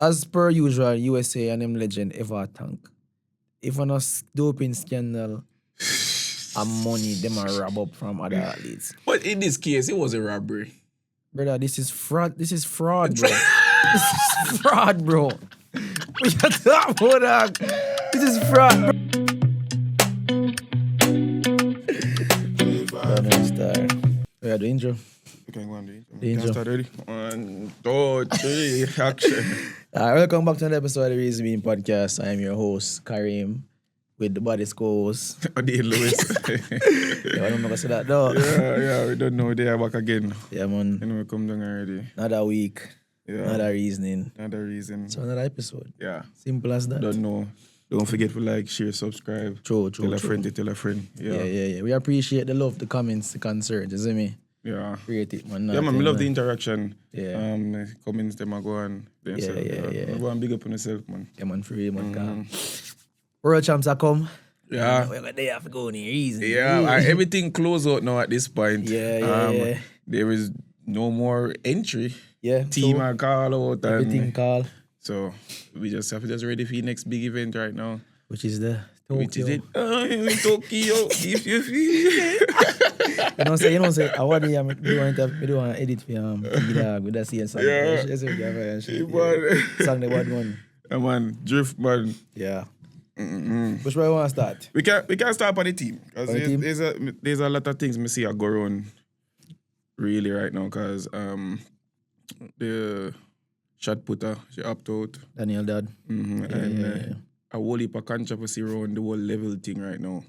As per usual, USA and them legend ever tank. If on a doping scandal and money, them are rob up from other athletes. But in this case, it was a robbery. Brother, this is fraud. This is fraud, bro. This is fraud, bro. We got that, dog. This is fraud, bro. We are the intro. You can go on the intro. The intro. Can start already? 1, 2, 3, action. Welcome back to another episode of the Reason Being Podcast. I am your host, Kareem, with the body's co-host. Adi Lewis. Yeah, I don't know what to say that, though. Yeah, we don't know. They are back again. Yeah, man. And we come down already. Another week. Yeah. Another reasoning. Another reason. So another episode. Yeah. Simple as that. Don't know. Don't forget to like, share, subscribe. True. Tell a friend to tell a friend. Yeah. We appreciate the love, the comments, the concerns. You see me? Yeah. Create it, man. Yeah, man, we love the interaction. Yeah. Comments, them are going. Yeah. Go and big up on yourself, man. Yeah, man, free, man. World champs are come. Yeah. They have to go in here easy. Yeah, everything closed out now at this point. Yeah. There is no more entry. Yeah. Team are call out. Everything call. So we just have to just ready for the next big event right now. Which is the Tokyo. Which is it? In Tokyo. If you feel. You know say, I want to edit for Dog with that same song. Yeah. Song the bad one. Yeah, man, drift, man. Yeah. Which way we want to start? We can start on the team. Because On the team? there's a lot of things me see are go on really right now. Because the shot putter, she opt out. Daniel Dad. And a whole heap of controversy around the whole level thing right now.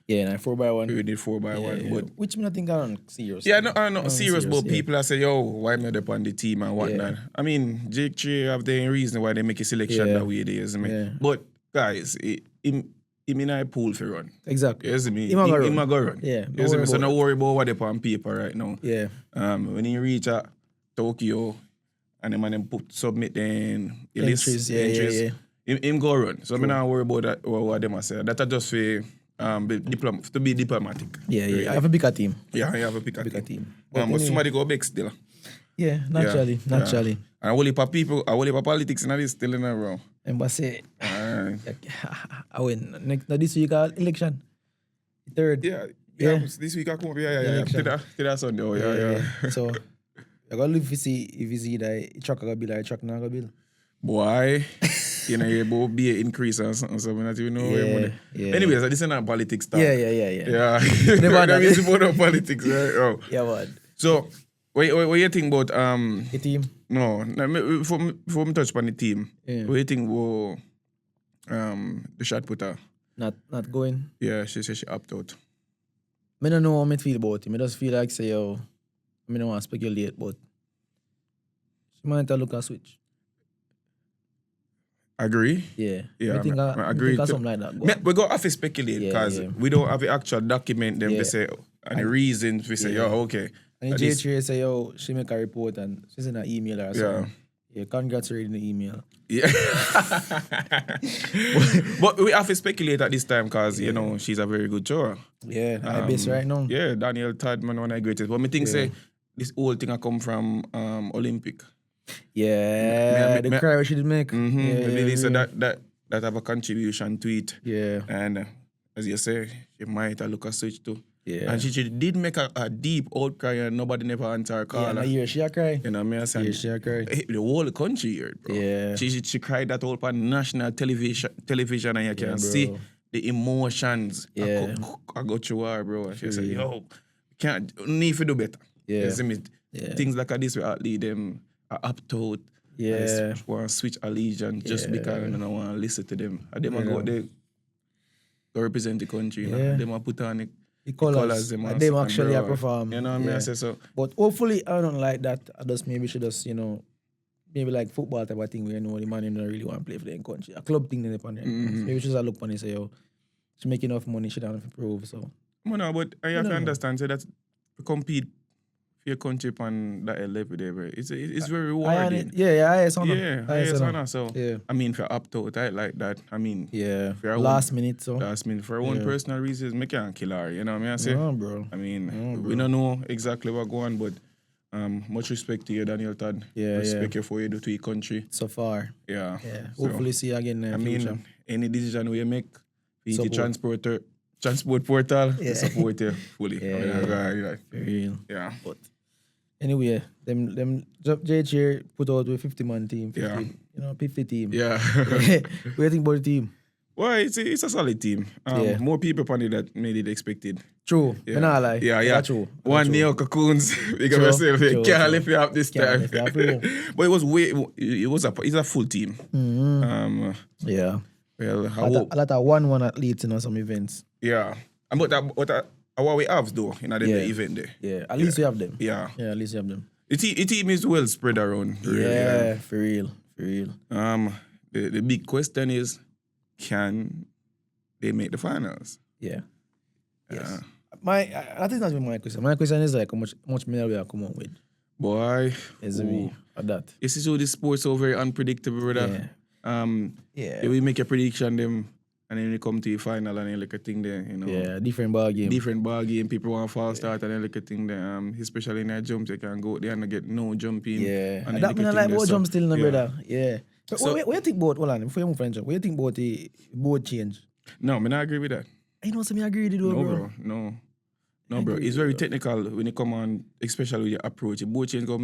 Yeah, and 4x1. We did 4x1. But which me not think I'm serious. yeah, I'm not serious, but yeah. people are saying, yo, why not up on the team and whatnot? Yeah. I mean, Jake Tree have their reason why they make a selection Yeah. that way it is. Yeah. But guys, him in a pool for run. Exactly. Yes, me. Him a go Him a go run. Yeah. Yes, me. So don't worry about what they put on paper right now. Yeah. When you reach Tokyo and them submit then Entries, yeah. Him go run. So I'm not worry about that what them say. That's just for to be diplomatic. Yeah. Really. I have a bigger team. Yeah, I have a bigger Bigger team. team. But anyway, somebody go big still. yeah, naturally. And a whole heap of people, a whole heap of politics in this still in a row. Embassy. Alright. I win. Next, this week, election. Third. Yeah. This week I come up. Yeah. Election. To that Sunday. Oh, yeah. So, I gotta live if you see that truck I bill or truck not gonna bill. Boy, you both be an increase or something, so we not even know where money. Yeah. Anyways, this is not politics talk. Yeah. Yeah. Never That is about politics, right? Oh. Yeah, man. So, what you think about The team. No, before me touch upon the team, Yeah. what you think about the shot putter? Not going. Yeah, she said she opt out. I don't know how I feel about him. I just feel like say I don't want to speculate, but she might have to look at switch. Agree? Yeah. Yeah, I think I agree. something like that. We go have to speculate because we don't have the actual document them to say and the reasons we say, okay. And J3 say, she make a report and she send an email or something. Yeah, congrats reading the email. Yeah. But we have to speculate at this time because, she's a very good shower. Yeah, I base right now. Yeah, Daniel Tadman, one of the greatest. But I think say this whole thing I come from Olympic. Yeah, the cry she did make. Maybe so that have a contribution to it. Yeah. And as you say, she might have look a switch too. Yeah. And she did make a deep outcry and nobody never answered her call. Yeah, and I hear she a cry. You know what I mean? Yeah, she a cry. The whole country here, bro. Yeah. She cried that all on national television and you can see the emotions. Yeah. I go through her, bro. And she said, can't need to do better. Yeah. You see me? Yeah. Things like this will lead them opt out. Yeah. I want to switch allegiance just because I don't want to listen to them. And them go there to represent the country. You know? Them a put on the colors. Them actually perform. You know what I mean? I say so. But hopefully I don't like that. I just maybe should just, maybe like football type of thing where the man don't really want to play for their country. A club thing then upon there. Maybe she just look on and say, she make enough money, she don't have to prove. So No, but I have to understand so that to compete for your country on that level there, bro. It's very rewarding. I saw So yeah. I mean for opt out, I like that. I mean Last minute for one personal reasons, me can't kill her. You know what I mean? I say, no, bro. I mean, we don't know exactly what going on, but Much respect to you, Daniel Todd. Yeah, respect you for you do to your country. So far. Yeah. Yeah. So, Hopefully see you again in the future. any decision we make, the Support. transport portal, Yeah. support you fully. For real. Yeah. But anyway, them JH put out with 50-man team, 50 team. Yeah. What do you think about the team? Well, it's a solid team. More people on it that made it expected. True. Yeah. Me nah lie. Yeah. That's true. One Neo Cocoons. Big up yourself. Can't lift you up this time. But it's a full team. Mm-hmm. Yeah. Well, a lot of 1-1 athletes in some events. Yeah. And what we have though in the event there. Yeah. At least we have them. Yeah. Yeah, at least we have them. The team is well spread around. Yeah, for real. The big question is, can they make the finals? Yeah. Yes. I think that's my question. My question is like how much medal we are coming up with. Boy. Is me at that. This is how the sport's so very unpredictable, brother. Yeah. We make a prediction them and then we come to the final and then look at thing there, you know. Yeah, different ball game. People want false start and then look at thing there. Especially in that jumps, you can go there and get no jumping. Yeah. And that mean I like boat jump still, brother. Yeah. But so, what do you think about, hold on, before you move French, what do you think about the board change? No, I not agree with that. I know some agree with it, bro. No, bro. It's very technical when it come on, especially with the approach. The board change go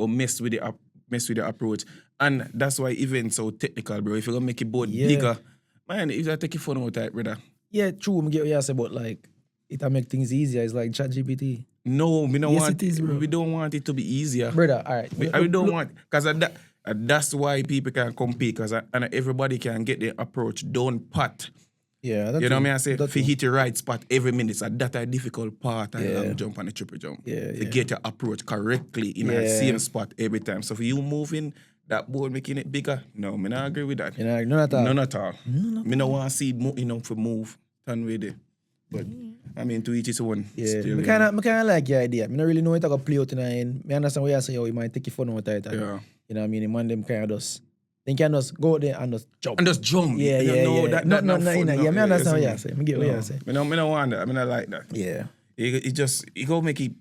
mess with the approach. And that's why events so technical, bro. If you're gonna make it board bigger, man, if you take it fun out type, brother. Yeah, true. I get what you say, but like it'll make things easier. It's like ChatGPT. No, we don't want it is, bro. We don't want it to be easier. Brother, all right. We don't want, because that's why people can compete, because and everybody can get their approach done pat. Yeah, that's you know what I say? If you hit the right spot every minute, so that's a difficult part of long jump and the triple jump. To get your approach correctly in the same spot every time. So if you moving that board making it bigger, no, I don't agree with that. None at all. None at all. I don't want to see for move turn with it. But I mean, to each his own. Yeah, still, I kind of like your idea. I don't really know what I got play out in the end. I understand what you say. You might take it fun out of it. Yeah. You know what I mean? The man them kind of just. They can just go there and just jump. And just jump. Yeah. That no, fun, I understand what you say. I get what you say. I don't want that. I not like that. Yeah. It go make it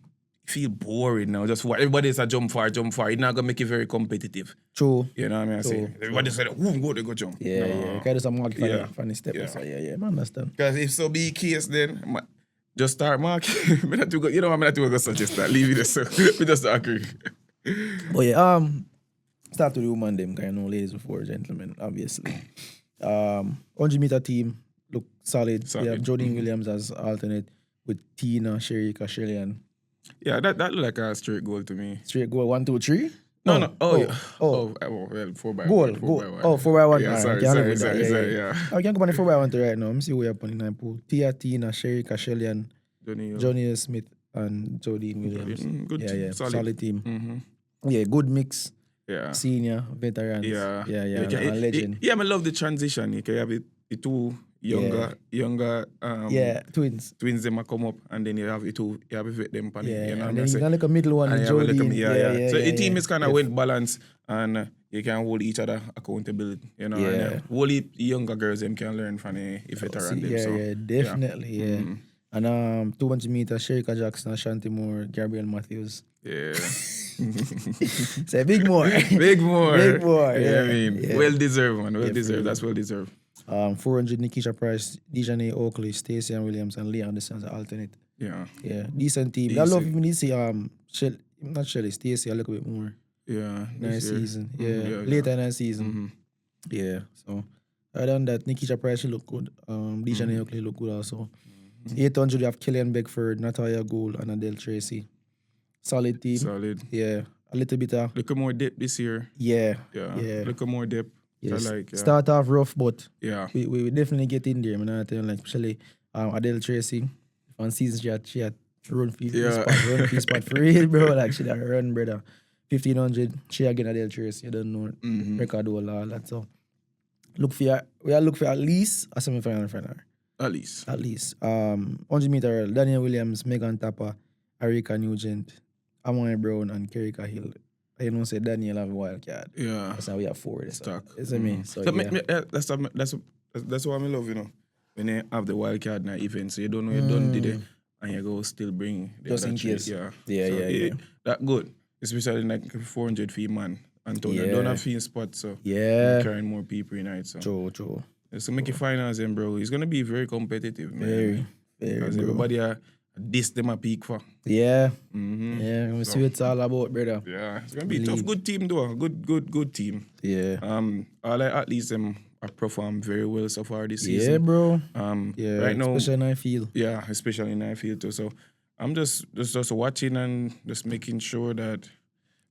feel boring now. Just what everybody's a jump far. It's not gonna make it very competitive. True. You know what I mean? I say everybody said, "Who go jump?" Yeah, yeah. Kind of some mark for the step. Yeah. So yeah, I understand. Because if so be case, then just start marking. I'm not too go suggest that. Leave it so. We just agree. But yeah, start to the woman them, kind of know ladies before gentlemen, obviously. 100-meter team look solid. We have Jodine Williams as alternate with Tina, Sherika, Shirley. Yeah, that look like a straight goal to me. Straight goal, 1, 2, 3? No. Well, 4x1. Goal. Oh, 4x1. Yeah, sorry. Yeah. I can go on the 4x1 right now. Let me see who you have on the 9 pool. Tina, Sherika, Shirley, Johnny Smith, and Jodine Williams. Good team. Solid team. Mm-hmm. Yeah, good mix. Yeah. Senior, veterans. Yeah. A legend. I love the transition. You can have the two younger twins. Twins them come up and then you have the two, you have them. And then you can like a middle one with Jodine. So the team is kind of well balanced and you can hold each other accountable, you know. And hold the younger girls them can learn from the veteran them. Yeah, definitely. Yeah. Mm-hmm. And 200 meters, Sherika Jackson, Ashanti Moore, Gabrielle Matthews. Yeah. Say big more. Big more. Yeah, I mean, well deserved, man. Well deserved. That's well deserved. 400 Nikisha Price, Dejanay Oakley, Stacey and Williams, and Leah Anderson as alternate. Yeah. Decent team. I love even see not Shelly, Stacey a little bit more. Yeah. Nice season. Later in the season. Mm-hmm. Yeah. So other than that, Nikisha Price she look good. Dejanay Oakley look good also. 800 you have Killian Beckford, Natalia Gould, and Adele Tracy. Solid team. Solid. Yeah. A little bit of... Look more depth this year. Yeah. Look more depth. Yes. I like. Start off rough, but we definitely get in there. I'm telling like especially Adele Tracy. On season she had run for spot for real, bro. Like she had run, brother. 1500. She again Adele Tracy. You don't know record all that. So look for at least a semi-final final. At least. 100 meter Daniel Williams, Megan Tapper, Arika Nugent, Amaya Brown, and Kerika Hill. I don't say Daniel have a wild card. Yeah. That's how we have 4. Stuck. Is it me? So that's what I love, you know. When they have the wild card in an event, so you don't know you done did it, and you go still bring the just other in case. Yeah. Yeah. That good. especially like 400 feet man. Antonio don't have feet spot, so Yeah. carrying more people in it. So True. so make it finals, then, bro. It's gonna be very competitive, man. Very, Because bro. everybody this them a peak for. Yeah. Mm-hmm. Yeah, we see what it's all about, brother. Yeah, it's gonna be a tough. Good team, though. Good team. Yeah. All at least them have performed very well so far this season. Yeah, bro. Right now, especially in I feel. yeah, especially in I feel too. So I'm just watching and just making sure that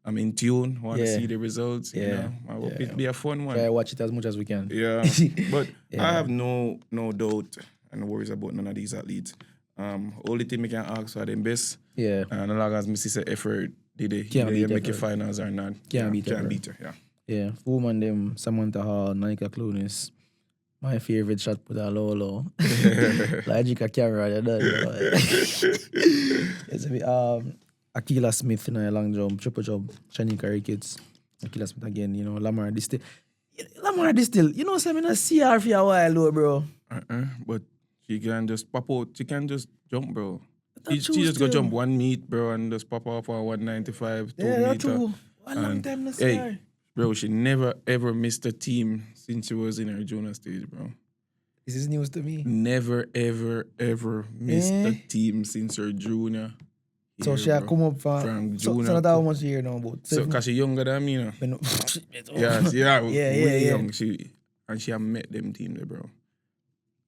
I'm in tune. Want to see the results. You know, I hope it be a fun one. Try to watch it as much as we can. Yeah, but I have no doubt and worries about none of these athletes. Only thing we can ask for them best. Yeah. And as long as Missy say effort, did they make it finals or not? Can't beat her. Yeah. Yeah. Woman them Samantha Hall, Nika Clunis. My favorite shot put a low. Like a camera, you know. Akila Smith in a long jump, triple jump, Shanika Ricketts. Akila Smith again, you know, Lamar Distil. You know, I'm in a CR for a while, bro. But she can just pop out. She can just jump, bro. She just go jump 1 meet, bro, and just pop off for 195, 2 meter. That's true. A long time to CR. Bro, she never ever missed a team since she was in her junior stage, bro. This is news to me. Never ever missed a team since her junior. So she had come up from junior. So not how much year now, but so cause she younger than me, you know. yeah, young. She had met them team there, bro.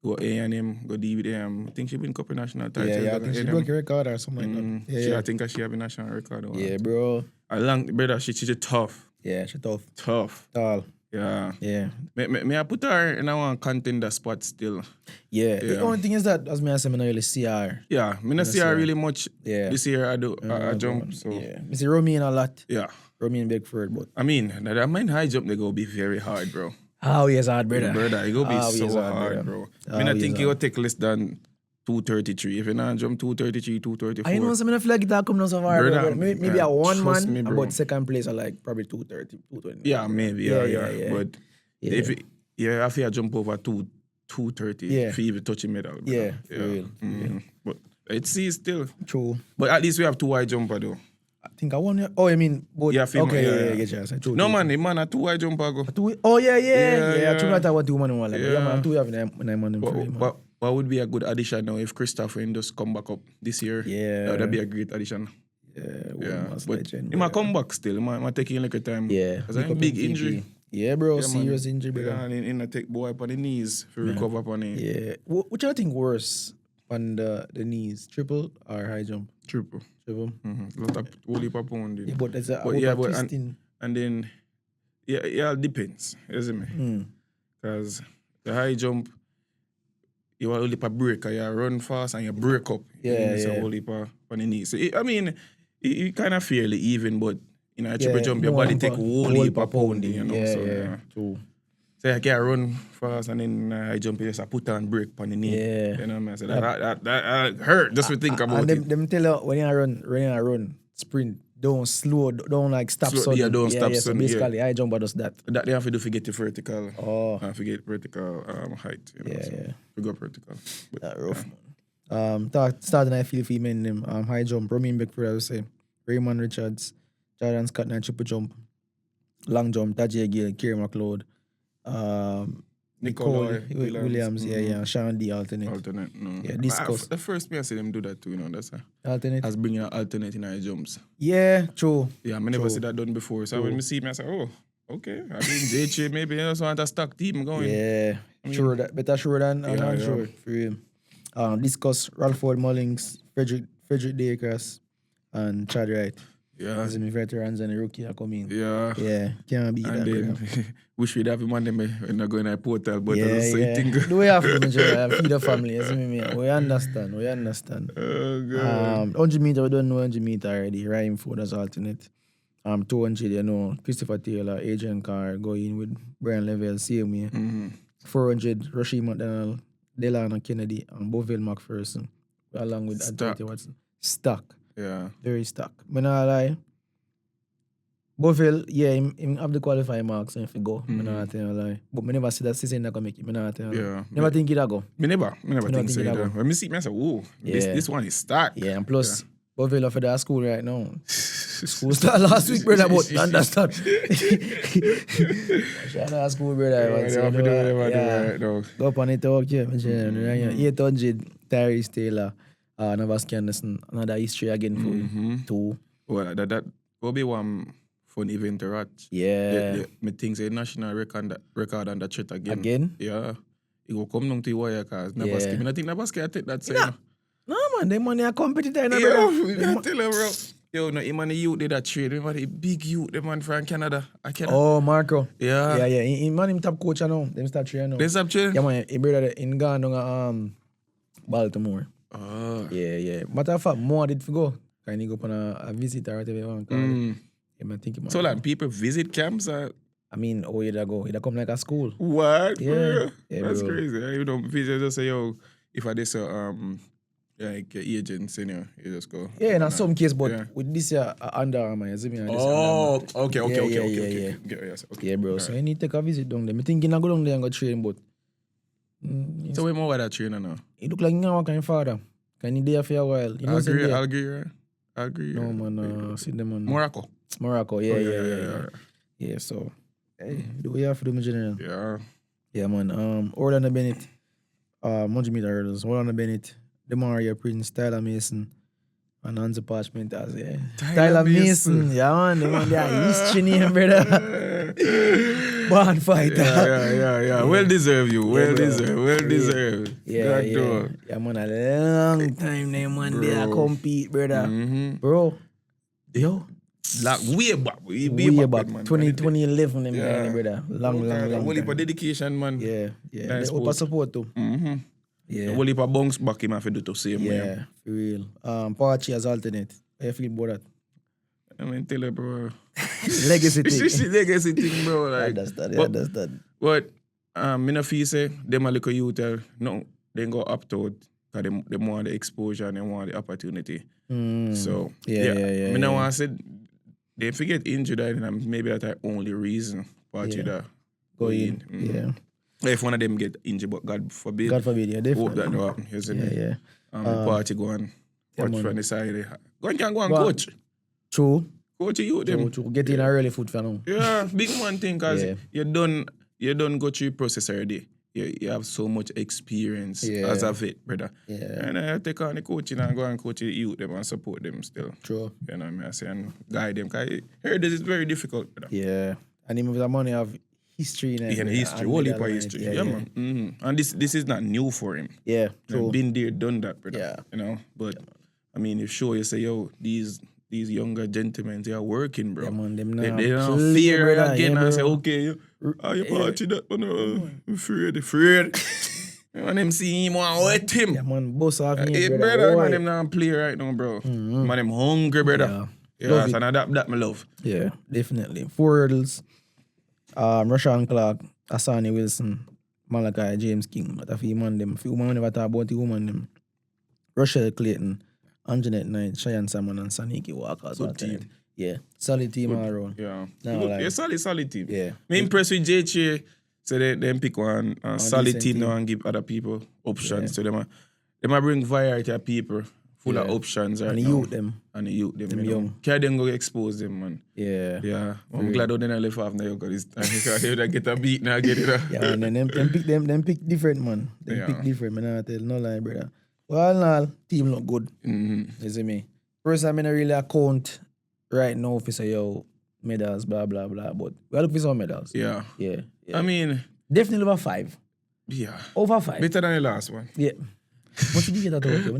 Go A&M, go D with them. I think she been couple national titles. Yeah, I think she broke a record or something like that. I think she have a national record. Yeah, bro. Brother, she's tough. Yeah, she's tough. Tall. Yeah. May I put her in one contender spot still? Yeah. The only thing is that, as I said, I don't really see her. Yeah, I don't see her really much this year. I jump. So. Yeah. I see Romy in a lot. Yeah. Romy in Bedford, but. I mean, that high jump, they go be very hard, bro. How is hard, brother? Brother, it go be so hard, bro. I think it will take less than 233. If you not jump 233, 234. I know some of the flag that come down so far, brother. Maybe a one man, about second place are like probably 230, 220. Yeah, maybe. Yeah. But if you jump over 230, if you even touch a medal. Bro. Yeah, for real. But it's still true. But at least we have 2 high jumper though. I think I won. Oh, I mean, both. Yeah, okay, get you. True. No man, the man a 2 high jumper go. Oh yeah. True, not what 2 man one. Like, yeah, man, 2 have nine man. But what would be a good addition now if Christopher just come back up this year? Yeah, that would be a great addition. Yeah. But he might come back still. He might take a little time. Yeah, because a big injury. Yeah, bro, serious injury, bro. Yeah, and in a take boy up on the knees to recover upon it. Yeah. Which I think worse on the knees, triple or high jump? Triple. Mm-hmm. Lot of holy pound. Yeah, but there's a and then it depends, isn't it? Because the high jump, you only a break, you run fast and you break up. So only on the knees. So it kind of fairly even, but you know, a triple jump, your body take whole heap of pounding, you know. True. So I can run fast and then I jump, just put on brake on the knee. Yeah. You know what I mean? So that hurt just to think about and it. Them tell you when you run, sprint, don't slow, don't like stop sudden. Yeah, don't stop sudden. So basically, I jump does that. That they have to do forget the vertical. Oh. Forget vertical height. You know, to go vertical. But, that rough, man. Starting I feel for men them high jump, Romain Beckford, I would say. Raymond Richards, Jordan Scott and triple jump. Long jump, Tajay Gill, Kerry McLeod. Nicole Williams, Sean D alternate. No. Yeah, discuss. The first me I see them do that too, you know, that's alternate. As bringing an alternate in our jumps. Yeah, true. Yeah, I never see that done before. So when me see me, I say, oh, okay. I think JJ maybe you just want a stock team going. Yeah, sure that better sure than unsure for him. Discuss Ralford Mullings, Frederick Dacres, and Chad Wright. Yeah. As in veterans and the rookie are coming. Yeah. Yeah. Can't beat and that. Then, wish we'd have him on them when they're going to a portal, but that's the thing. Do we have to feed the family? You see me? We understand. Oh, God. 100 meter, we don't know 100 meter already. Ryan Ford as alternate. 200, you know, Christopher Taylor, Adrian Carr, going with Brian Level, same way. 400, Rashid McDonald, Delano Kennedy, and Bovell McPherson, along with Anthony Watson. Stuck. Yeah. Very stuck. But not lie. Bovell, him have the qualifying marks and if he go. I'm not telling you lie. But I never see that season that can make it. I'm not telling you. Yeah. Never think it go. I never think so either. When I see it, I say, whoa, this one is stuck. Yeah, and plus, Bovilla for that school right now. School start last week, brother, but understand. Shout out school, brother. Go up on it, talk, yeah. 800, Tyrese Taylor, Navas Anderson, another history again for him. 2. Well, that will be one fun event to watch. Yeah. Me think say national record on that shit again. Again? Yeah. It will come down to wire cause Nabaski. I think Nabaski take that same. No, man, them money are competitor. Yo, I tell you, bro. Yo, no, him and the youth did that trade. Him and the big youth, the man from Canada. Oh, Marco. Yeah. Yeah. Him top coach now. Them start training now. They stop training? Yeah, man. He brother in Ghana, Baltimore. Oh. Yeah. Matter of fact, more did for go. Can he go on a visit or whatever you want to call it? I think so like people visit camps or? I mean, you go. It come like a school. What? Yeah. That's bro. crazy. You know, people just say, yo, if I did like agents, you know, you just go. Yeah, in some case, but with this year, Under Armour, you see me? Okay. Yeah. Yes, okay. Yeah, bro. So I need to take a visit down there. I'm thinking I go down there and go train, but. So we more about that trainer now? He look like you kind of father. Can he there for a while? You know I'll agree. No, man, see them on. Morocco, yeah. So, hey, do we have to do my general? Yeah, man. Orlando Bennett, 100 meter hurdles. Orlando Bennett, Demaria Prince, Tyler Mason, and Hansa Parchment as Tyler Mason. Yeah, man, they are history name, brother. Born fighter. Yeah. Well deserved. Yeah, man, a long time they man they compete, brother. Bro. Yo. Like way back. Way back. 2011, them guys, brother. Long Whole heap time. of dedication, man. Yeah. They open support too. Yeah. Whole heap of bounce back him have to do the same way. Yeah, for real. Pachi as alternate. How you feel about that? I mean, tell you, bro. Legacy thing. Legacy thing, bro. Like, I understand. But I don't feel say them a little youth, no, they go opt out because they want the exposure and they want the opportunity. So, yeah. I mean, I want to say, they forget injured and maybe that's the only reason Pachi that go in. Yeah. If one of them get injured, but God forbid. Yeah, definitely. Hope that don't happen. You see me? Yeah. Pachi go and watch from the side. Go and coach. True. Coach you them. True. Get in a early foot for now. Yeah, big man thing because you done go through the process already. You have so much experience as a vet, brother. Yeah. And I take on the coaching and go and coach the youth them and support them still. True. You know what I say, and guide them. Because here this is very difficult, brother. Yeah. And even with the money have history in it. Yeah, history. Whole heap of history. Yeah, man. Mm-hmm. And this is not new for him. Yeah, true. Been there, done that, brother. Yeah. You know? But I mean, if you say, yo, these younger gentlemen, they are working, bro. Yeah, man, them they don't fear again and say, okay, you party that, man. Afraid. And them see him want wet him. Yeah, man, boss off me, hey, brother, man, them not play right now, bro. Man, them hungry, brother. Yeah, so that me love. Yeah, definitely. 4 hurdles. Rashawn Clark, Asani Wilson, Malachi, James King. But a few man never talk about the woman them. Rochelle Clayton, Anjanette Knight, Cheyenne Salmon, and Saniki Walker. Good team. Yeah, solid team all around. Yeah. Solid team. Yeah. Me impressed with JH. So they pick one solid team now and give other people options. So them bring variety of people full of options right and now. And the youth them. Them young. Can them go expose them, man. Yeah. I'm glad they didn't left off now because they would get a beat now, get it. Yeah, and then them pick different, man. Pick different, man. I tell no lie, brother. Well, team look good. Mm-hmm. You see me? First, I'm in a really account right now for say, yo, medals, blah, blah, blah. But we look for some medals. Yeah. I mean... Definitely over 5. Yeah. Over 5. Better than the last one. Yeah. What did you get at all?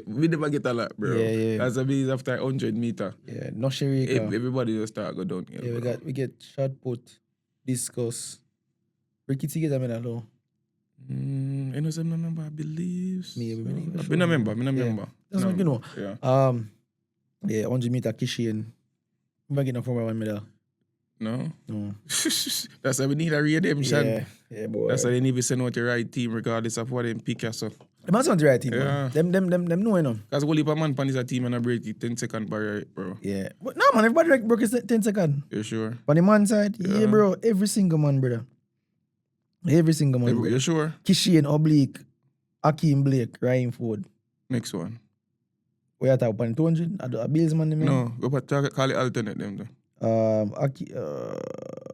We never get a lot, bro. Yeah. That's a bit after 100 meter. Yeah, no Sherika. Everybody just start go down. Yeah, we get shot put, discuss. Ricky get a medal though. I know some number, I believe. Me no remember. That's what you know. Yeah. 100 meter Kishian. We get no Formula 1 medal. No. That's why we need a redemption. Yeah, boy. That's why they need to send out the right team regardless of what they pick us up. They must want the right team, yeah. man. Them know enough. Because only a man pan is a team and a break the 10-second barrier, bro. Yeah. But no, man, everybody broke his 10 seconds. You sure? On the man side, yeah, bro. Every single man, brother. Every single man. You sure? Kishian, Oblique, Akeem Blake, Ryan Ford. Next one. We are talking about 200. A Bills man, man. No, go back to call it alternate them though.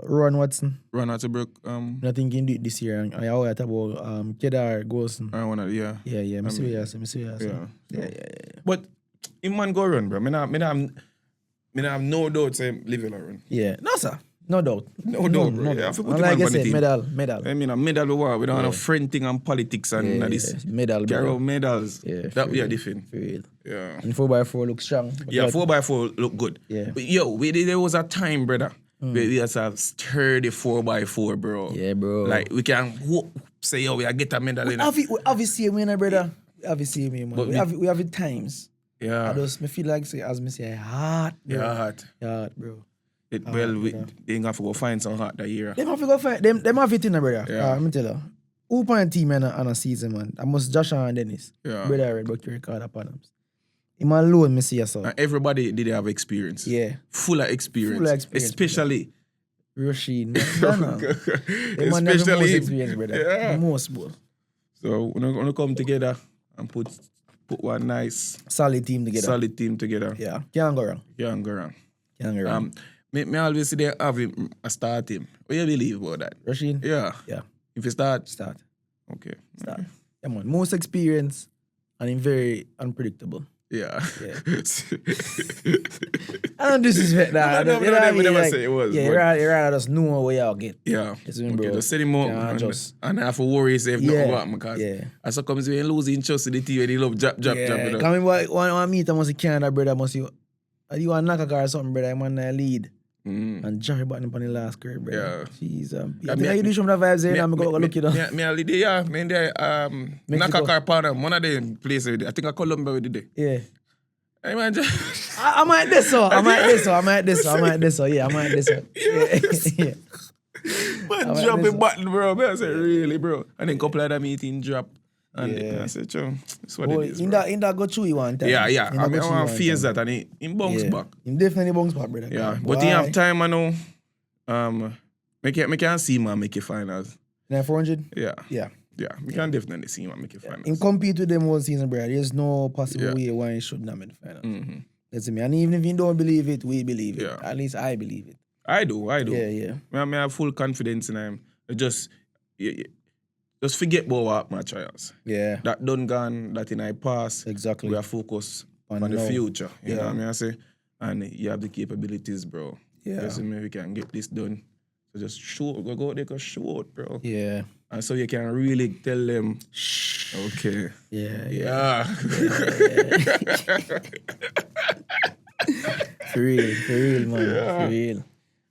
Ron Watson. Ron Atterbrook. I think he can do it this year. And I always talk about Kedar Golson. I wanna, yeah. Yeah. Me see. Yeah. But him man go run, bro. Me nah have no doubt say Liverpool run. Yeah. No, sir. No doubt. No doubt, bro. Yeah, I feel put like him I on the said, team. medal. I mean, a medal we want. We don't have a friend thing and politics and this. Medal, Carry bro. out medals. Yeah, That we are different. For real. Yeah. And 4x4 looks strong. Yeah, 4x4 look good. Yeah. But yo, there was a time, brother, where we just have sturdy 4x4, bro. Yeah, bro. Like, we can say, yo, we get a medal in We obviously win, brother. Obviously, man. But We have it times. Yeah. I just me feel like, say, as me say, hard, bro. Yeah, hard. Hard, bro. They ain't gonna go find some hard that year. Them have to go find, them have it in, brother. Yeah. Let me tell you. Who point team on a season, man? I must Joshua and Dennis. Yeah. Brother, Red Bucky record upon them. Him alone, me see yourself. And everybody did have experience. Yeah. Full of experience. Especially. Rashid. They man have the most experience, brother. Yeah. The most, bro. So we're gonna come together and put one nice Solid team together. Yeah. Can't go wrong. Can't go wrong. Can't go wrong. Me always say they have him a start him. What do you believe about that? Rashid? Yeah. Yeah. If you start. Okay. Start. Yeah, man. Most experience and him very unpredictable. Yeah. I don't disrespect that. No, we never say it was. Yeah, you rather just know where y'all get. Yeah. Just bro. Okay, just send him out and I have to worry if nothing happen because as so comes when losing trust in the team and they love jab. Come one meet I must see Canada, brother, must see you want to knock a car or something, brother, I'm on the lead. And Jerry button upon the last curve, brother. Yeah. Jeez, I think you do some of the vibes there, I'm going to look it up. Me a lead, yeah. Me there, knock a car partner, one of them places, I think I Colombia with the day. Yeah. I imagine. I might this so. Yeah, I might this so. Yeah. Man, drop a button, bro. I said, really, bro. And then couple of the meeting drop. And I said, Joe, that's what it is. In that go through you one time. Yeah. I want to face that and he bounce back. He definitely bounce back, brother. Yeah. But he have time, I know. Make can see man make it finals. 400? Yeah. Yeah. Yeah, we can definitely see him and make it finals. In compete with them one season, brother, there's no possible way why he should not make the finals. Mm-hmm. That's me. And even if you don't believe it, we believe it. Yeah. At least I believe it. I do. Yeah. I have full confidence in him. Just forget about what my trials. Yeah. That done gone, that in I pass. Exactly. We are focused on the future. You know what I say? And you have the capabilities, bro. Yeah. Just maybe we can get this done. So just go out there, show out, bro. Yeah. And so you can really tell them, okay. Yeah. For real, man. For real.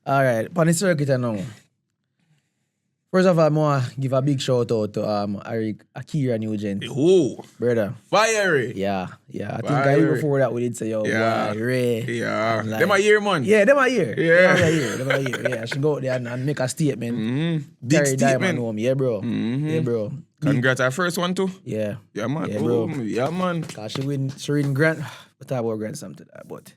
All right, on the circuit now. First of all, I want to give a big shout out to Akira Nugent. Oh, brother. Fiery. Yeah. I think I even before that we did say, yo, Ray. Yeah. Like, them a year, man. Yeah, them a year. Yeah. Them a year. Yeah, I should go out there and make a statement. Mm-hmm. Big statement. Home. Yeah, bro. Mm-hmm. Yeah, bro. Congrats, our first one too. Yeah. Yeah, man. Yeah, bro. Yeah, man. Cause she win Grand. We talk about Grand Slam to that, but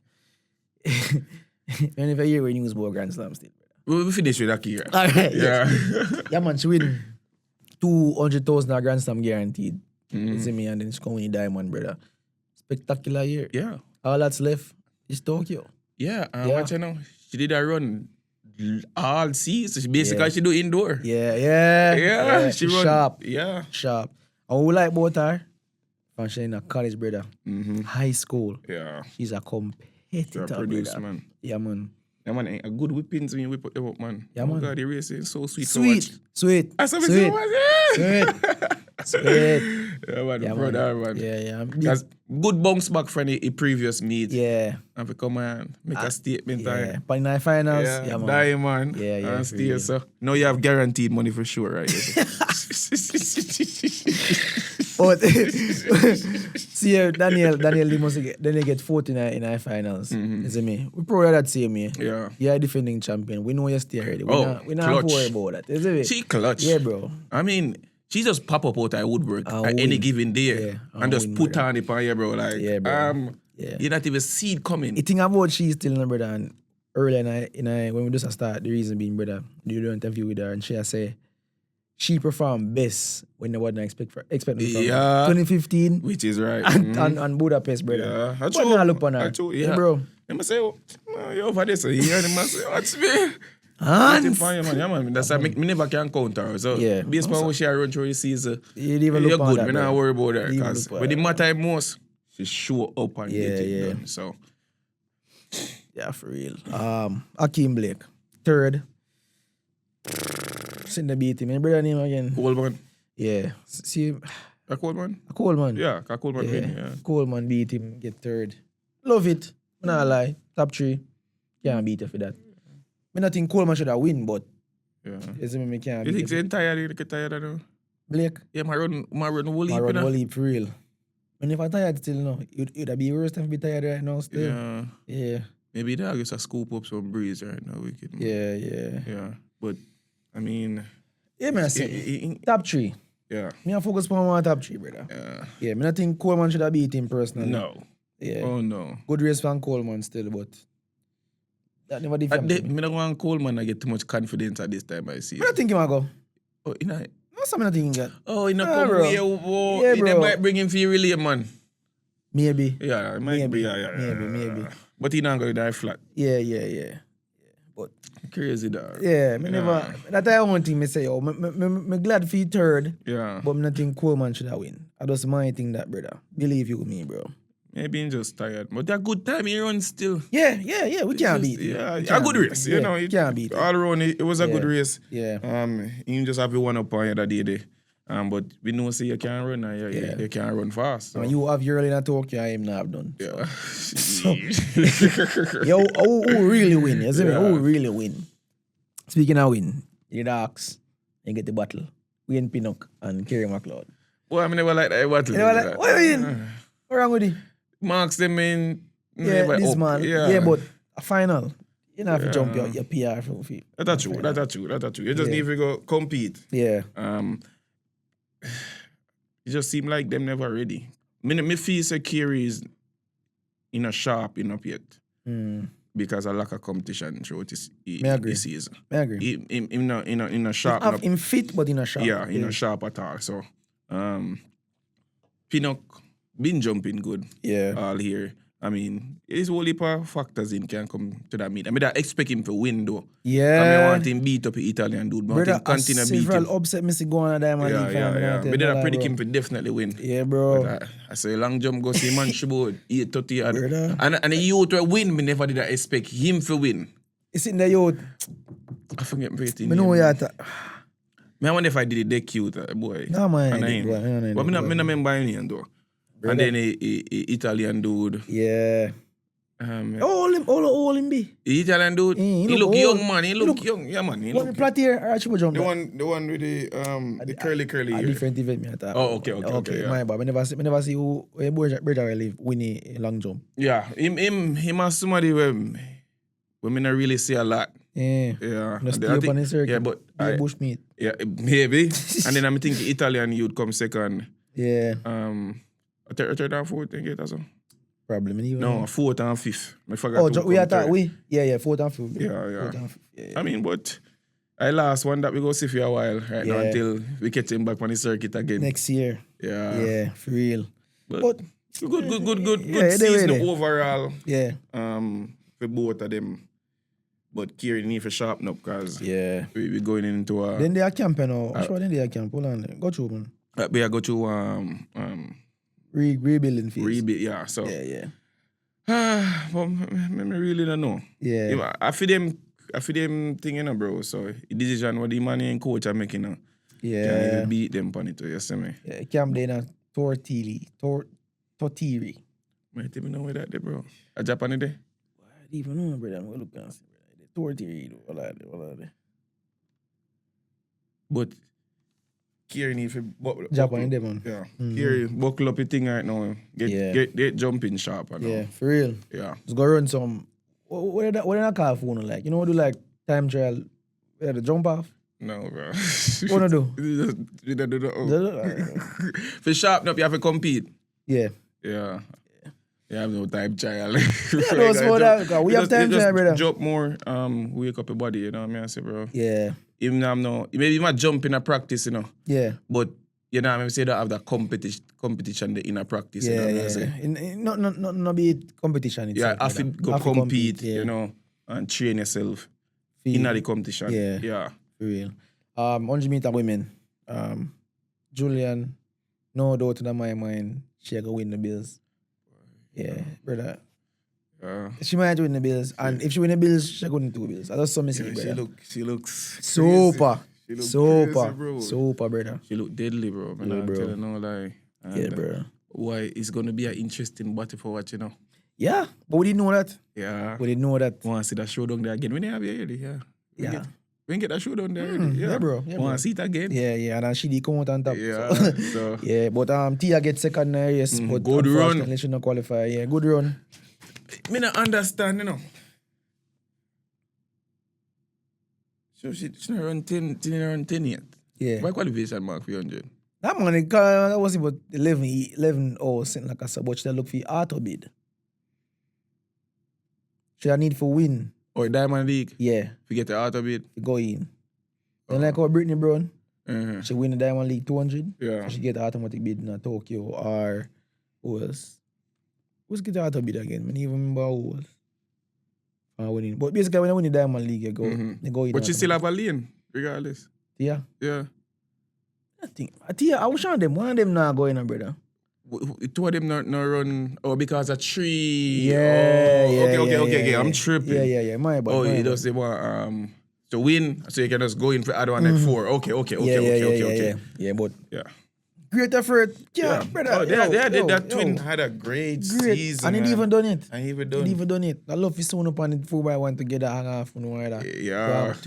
even if a year we news about Grand Slam still. We finish with Akira. All right. Yeah. Yeah, man. She win 200,000 Grand Slam guaranteed. You see me, and then she come win the diamond, brother. Spectacular year. Yeah. All that's left is Tokyo. Yeah. What you know? She did a run all season. Basically, she do indoor. Yeah. She run sharp. Yeah. Sharp. And we like about her. From she in a college, brother. Mm-hmm. High school. Yeah. She's a competitor, She's a producer, brother. man. Yeah, man. Yeah, man, a good whippings when you whip them up, man. Yeah, oh, man. God, the race is so sweet. Sweet. I saw me Sweet. Sweet. Yeah, man, Yeah, brother, man. Yeah. That's good bounce back from the previous meet. Yeah. And we come and make a statement. Yeah. But in the finals, yeah, man. Diamond. Yeah. And stay, so. Now you have guaranteed money for sure, right? But see, Daniel, they must get 14 in our finals. You see me? We probably that same year. Yeah. You're a defending champion. We know you're still ready. We're not worried about that. You see me? She clutch. Yeah, bro. I mean, she just pop up out of woodwork at any given day and just put on it on you, bro. Like, bro. you not even see it coming. The thing about she's still in the brother, and early in when we just start, the reason being, brother, do the interview with her, and she say she performed best when they wasn't expecting from her. Yeah. 2015 Which is right. and Budapest, brother. Yeah. But now look on her. Yeah. Bro. They must say, oh, you over there, so yeah, they must say, watch me. Hans. Yeah, man. That's why me never can counter her. So, Yeah. based on how she run through the season, You didn't even you're look on good. that, Me bro. not worry about that. You didn't Because look on when the that. matter most, she show up and get it Yeah. done. So, Yeah, for real. Akeem Blake. Third. Send the beat him. Your brother name again? Coleman. Yeah. See, A Coleman? Coleman. Yeah, a Coleman win, yeah. Coleman beat him, get third. Love it. Nah lie. Top 3. Can't beat her for that. I don't think Coleman should have win, but Yeah. you see me can't You beat think him. he's tired? You get tired of that? Blake, Yeah, my run whole heap, I you run know? whole heap for real. And if I'm tired still, no, it'd be worse than be tired right now still. Yeah. Yeah. Maybe that gets a scoop up some breeze right now. Wicked, man. Yeah. Yeah. But, I mean, Yeah, man, I say, top 3. yeah. Me I focus on my top 3, brother. Yeah. Yeah, me not think Coleman should have beat him personally. No. Yeah. Oh, no. Good race from Coleman still, but that never I different. don't want Coleman to get too much confidence at this time I see. I don't think he might go. Oh, you know. That's something I think he got. Oh, you know, Nah, come bro. here, oh, Yeah, they bro. might bring him for your relay, man. Maybe. Yeah, it might be. Yeah. Maybe. But he not going to die flat. Yeah. But Crazy, dog. yeah, me never. That I one thing me say, yo, me glad for you third, Yeah. but me not think Coleman should have win. I just my thing that, brother. Believe you with me, bro. Maybe he's just tired. But that good time he runs still. Yeah. We can't Just- beat it. Yeah, We a can't good beat race. it. You Yeah, know, we can't beat it. all around it was a good race. Yeah. You just have the one up on you that day there. But we know say you can't run and you can't run fast. So. And you have your early in Tokyo, I am not have done. Yeah. Yo, who really win? You see me? Who really win? Speaking of win, you Darks, you get the battle. Wayne Pinnock and Kerry McLeod. Well, I mean, never like that battle. You know, like, what you mean? What's wrong with it? Marks them in. Yeah, never this up. man. Yeah, but a final. You know, have to jump your PR for it. That's true. You just need to go compete. Yeah. It just seem like them never ready. Me feel say Kerry is in a sharp enough yet. Because of lack of competition throughout this season. I agree. In a sharp Have enough. him fit, but in a sharp. Yeah, in a sharp attack. So Pinnock been jumping good all here. I mean, his whole heap of factors in can come to that meet. I mean, I expect him to win though. Yeah. I want him beat up the Italian dude. But I want Brother, him continue beat him. several upset me see go on a diamond league. Yeah. But then I predict him to definitely win. Yeah, bro. But I say long jump go see man Shibod 830 Brother. and the youth will win. Me never did I expect him to win. It's in the youth. I forget my Me know you at. I wonder if I did it that cute, boy. No, man. And I ain't. But me not remember any though. And then a Italian dude. Yeah. All him be. The Italian dude. He He look look old. young, man. He look young. Yeah, man. He What look the plot here? Or should we jump the back? one with the curly A hair. different event me at that. Oh, okay, yeah. My bad. Me never see who Bridger will live winning long jump. Yeah, him has somebody where me not really see a lot. Yeah. Yeah. Just And stay I up think- on the circuit. Yeah, but Be a bushmeat. yeah, maybe. And then I'm thinking Italian you'd come second. Yeah. A third and fourth, think it or so. Problem. No, fourth and fifth. I forgot. Oh, we are that we? Yeah, 4th and 5th. Yeah. Fourth and fifth. Yeah. I mean, but I last one that we go see for a while right now Yeah. until we catch him back on the circuit again. Next year. Yeah. Yeah, for real. But But good Yeah, season they. overall. yeah. For both of them. But Kieran need to sharpen up because Yeah. we going into a Then they are camping now. I'm sure then they are camp. Hold on. Go through, man. we are go to Rebuilding phase. rebuild, yeah. So Yeah. but me really don't know. Yeah. I feel them thing, you know, bro. So the decision what the man and coach are making now. Can't Yeah. even beat them on it, you see me. Yeah. Camp there now. Tortiri. I tell me know where that there, bro. A Japan there? I don't even know, brother. I'm going to look and see. Tortiri. All that. But Kieran need to Japan there, man. Yeah. Mhm. Kieran buckle up your thing right now. Get jumping sharp. You know? Yeah, for real. Yeah. Just go run some. What did I call for one like? You know, do like time trial, the jump off? No, bro. What do? We don't do For sharpen up, you have to compete. Yeah. Yeah. You have no time trial. Yeah, no, so that, we have time trial, brother. Jump more, wake up your body, you know what I mean? I say, bro. Yeah. maybe he might jump in a practice, you know. Yeah. But you know, I mean, say don't have that competition in a practice. Yeah, you know yeah. what I'm saying? Not be competition itself. Yeah, have to go compete, you know, and train yourself in the competition. Yeah. For real. 100-meter women. Julian, no doubt in my mind, she gonna win the Bills. Yeah, brother. She might win the Bills, and if she win the Bills, she gonna win 2 Bills. That's so missing, brother. She looks super. Crazy. Super, bro. super, brother. She look deadly, bro. Man, Yeah, I'm bro. telling no lie. And, Yeah, bro. Why it's gonna be an interesting battle for what, you know. Yeah, but we didn't know that. Yeah. We didn't know that. Want to see that showdown there again? We didn't have it already, yeah. We get that showdown there already, Yeah, bro. Yeah, Want to see it again? Yeah, and then she did come out on top. Yeah, so. Yeah, but Tia get second race, but good unfortunately run. she not qualify. Yeah, good run. Me not understand, you know. So she not run 10 yet. Yeah. Why qualification mark for 100? That man, that was about 11 hours something like that, but she look for auto bid. She need for win. Or Diamond League? Yeah. If you get the auto bid? To go in. Then like how Brittany Brown, she win the Diamond League 200. Yeah. She get the automatic bid in Tokyo or who else? Who's get the auto bid again? I don't even remember who else. Winning. But basically when I win the Diamond League, they go in. But she still have a lane, regardless. Yeah. Yeah. I wish one of them not going, brother. 2 of them not run because of tree. Yeah, okay. I'm tripping. Yeah. My bad. Oh, you just say want to win, so you can just go in for other one like 4. Okay. Yeah, but yeah. Great effort. Yeah, brother. That twin had a great season. And he even done it. And he even done it. I love his son up on the 4x1 together, hang off, you know, like that. Yeah. I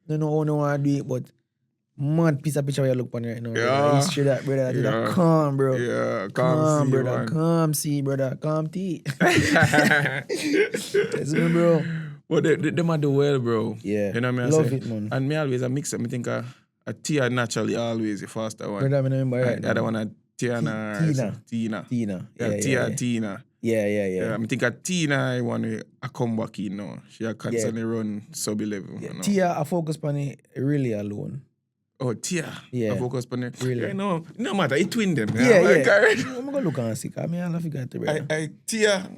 don't know how no one do it, but mad piece of picture where you look on right now. Yeah. History that, brother. That calm, bro. Yeah, calm, see, brother. Man. Calm, see, brother. Calm tea. Yes, bro. But they might do well, bro. Yeah. You know what I mean? Love it, man. And me always a mix up. I think a Tia naturally always the faster one. Brother, I remember right The other one a Tina. Tina. Yeah, Tina. Yeah. I think a Tina I want a comeback, you know. She a constantly run sub-11. Yeah. You know? Tia, I focus on it really alone. Oh, Tia. Yeah. I focus on it. Really? Yeah, no matter. It twin them. Yeah. I'm going to look and see. I mean, I love you guys. Tia.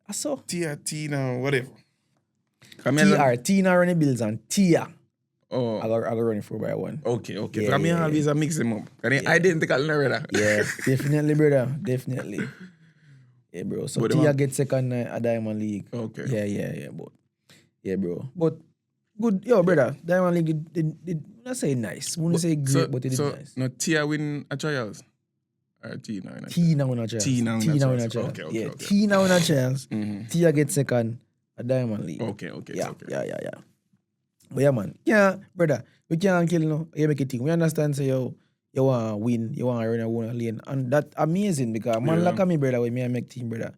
I saw. Tina, whatever. Tina running bills and Tia. Oh. I got running 4x1. Okay. Yeah, I always a mix them up. Identical, no, brother. Yeah, definitely, brother. Definitely. Yeah, bro. So Tia get second at Diamond League. Okay. Yeah. Yeah, bro. But good, brother. Diamond League did not say nice. I wouldn't say great, but it did nice. No, Tia win a trials. Or Tina win a trials. Tina win a chance. Tina win a chance. Okay. Okay. Tina win a chance. Tia get second at Diamond League. Okay. Yeah. But yeah, man. Yeah, brother. We can't kill no. You make a thing. We understand. So you want to win. You want to run a lane, and that's amazing because man like me, brother. When me I make team, brother.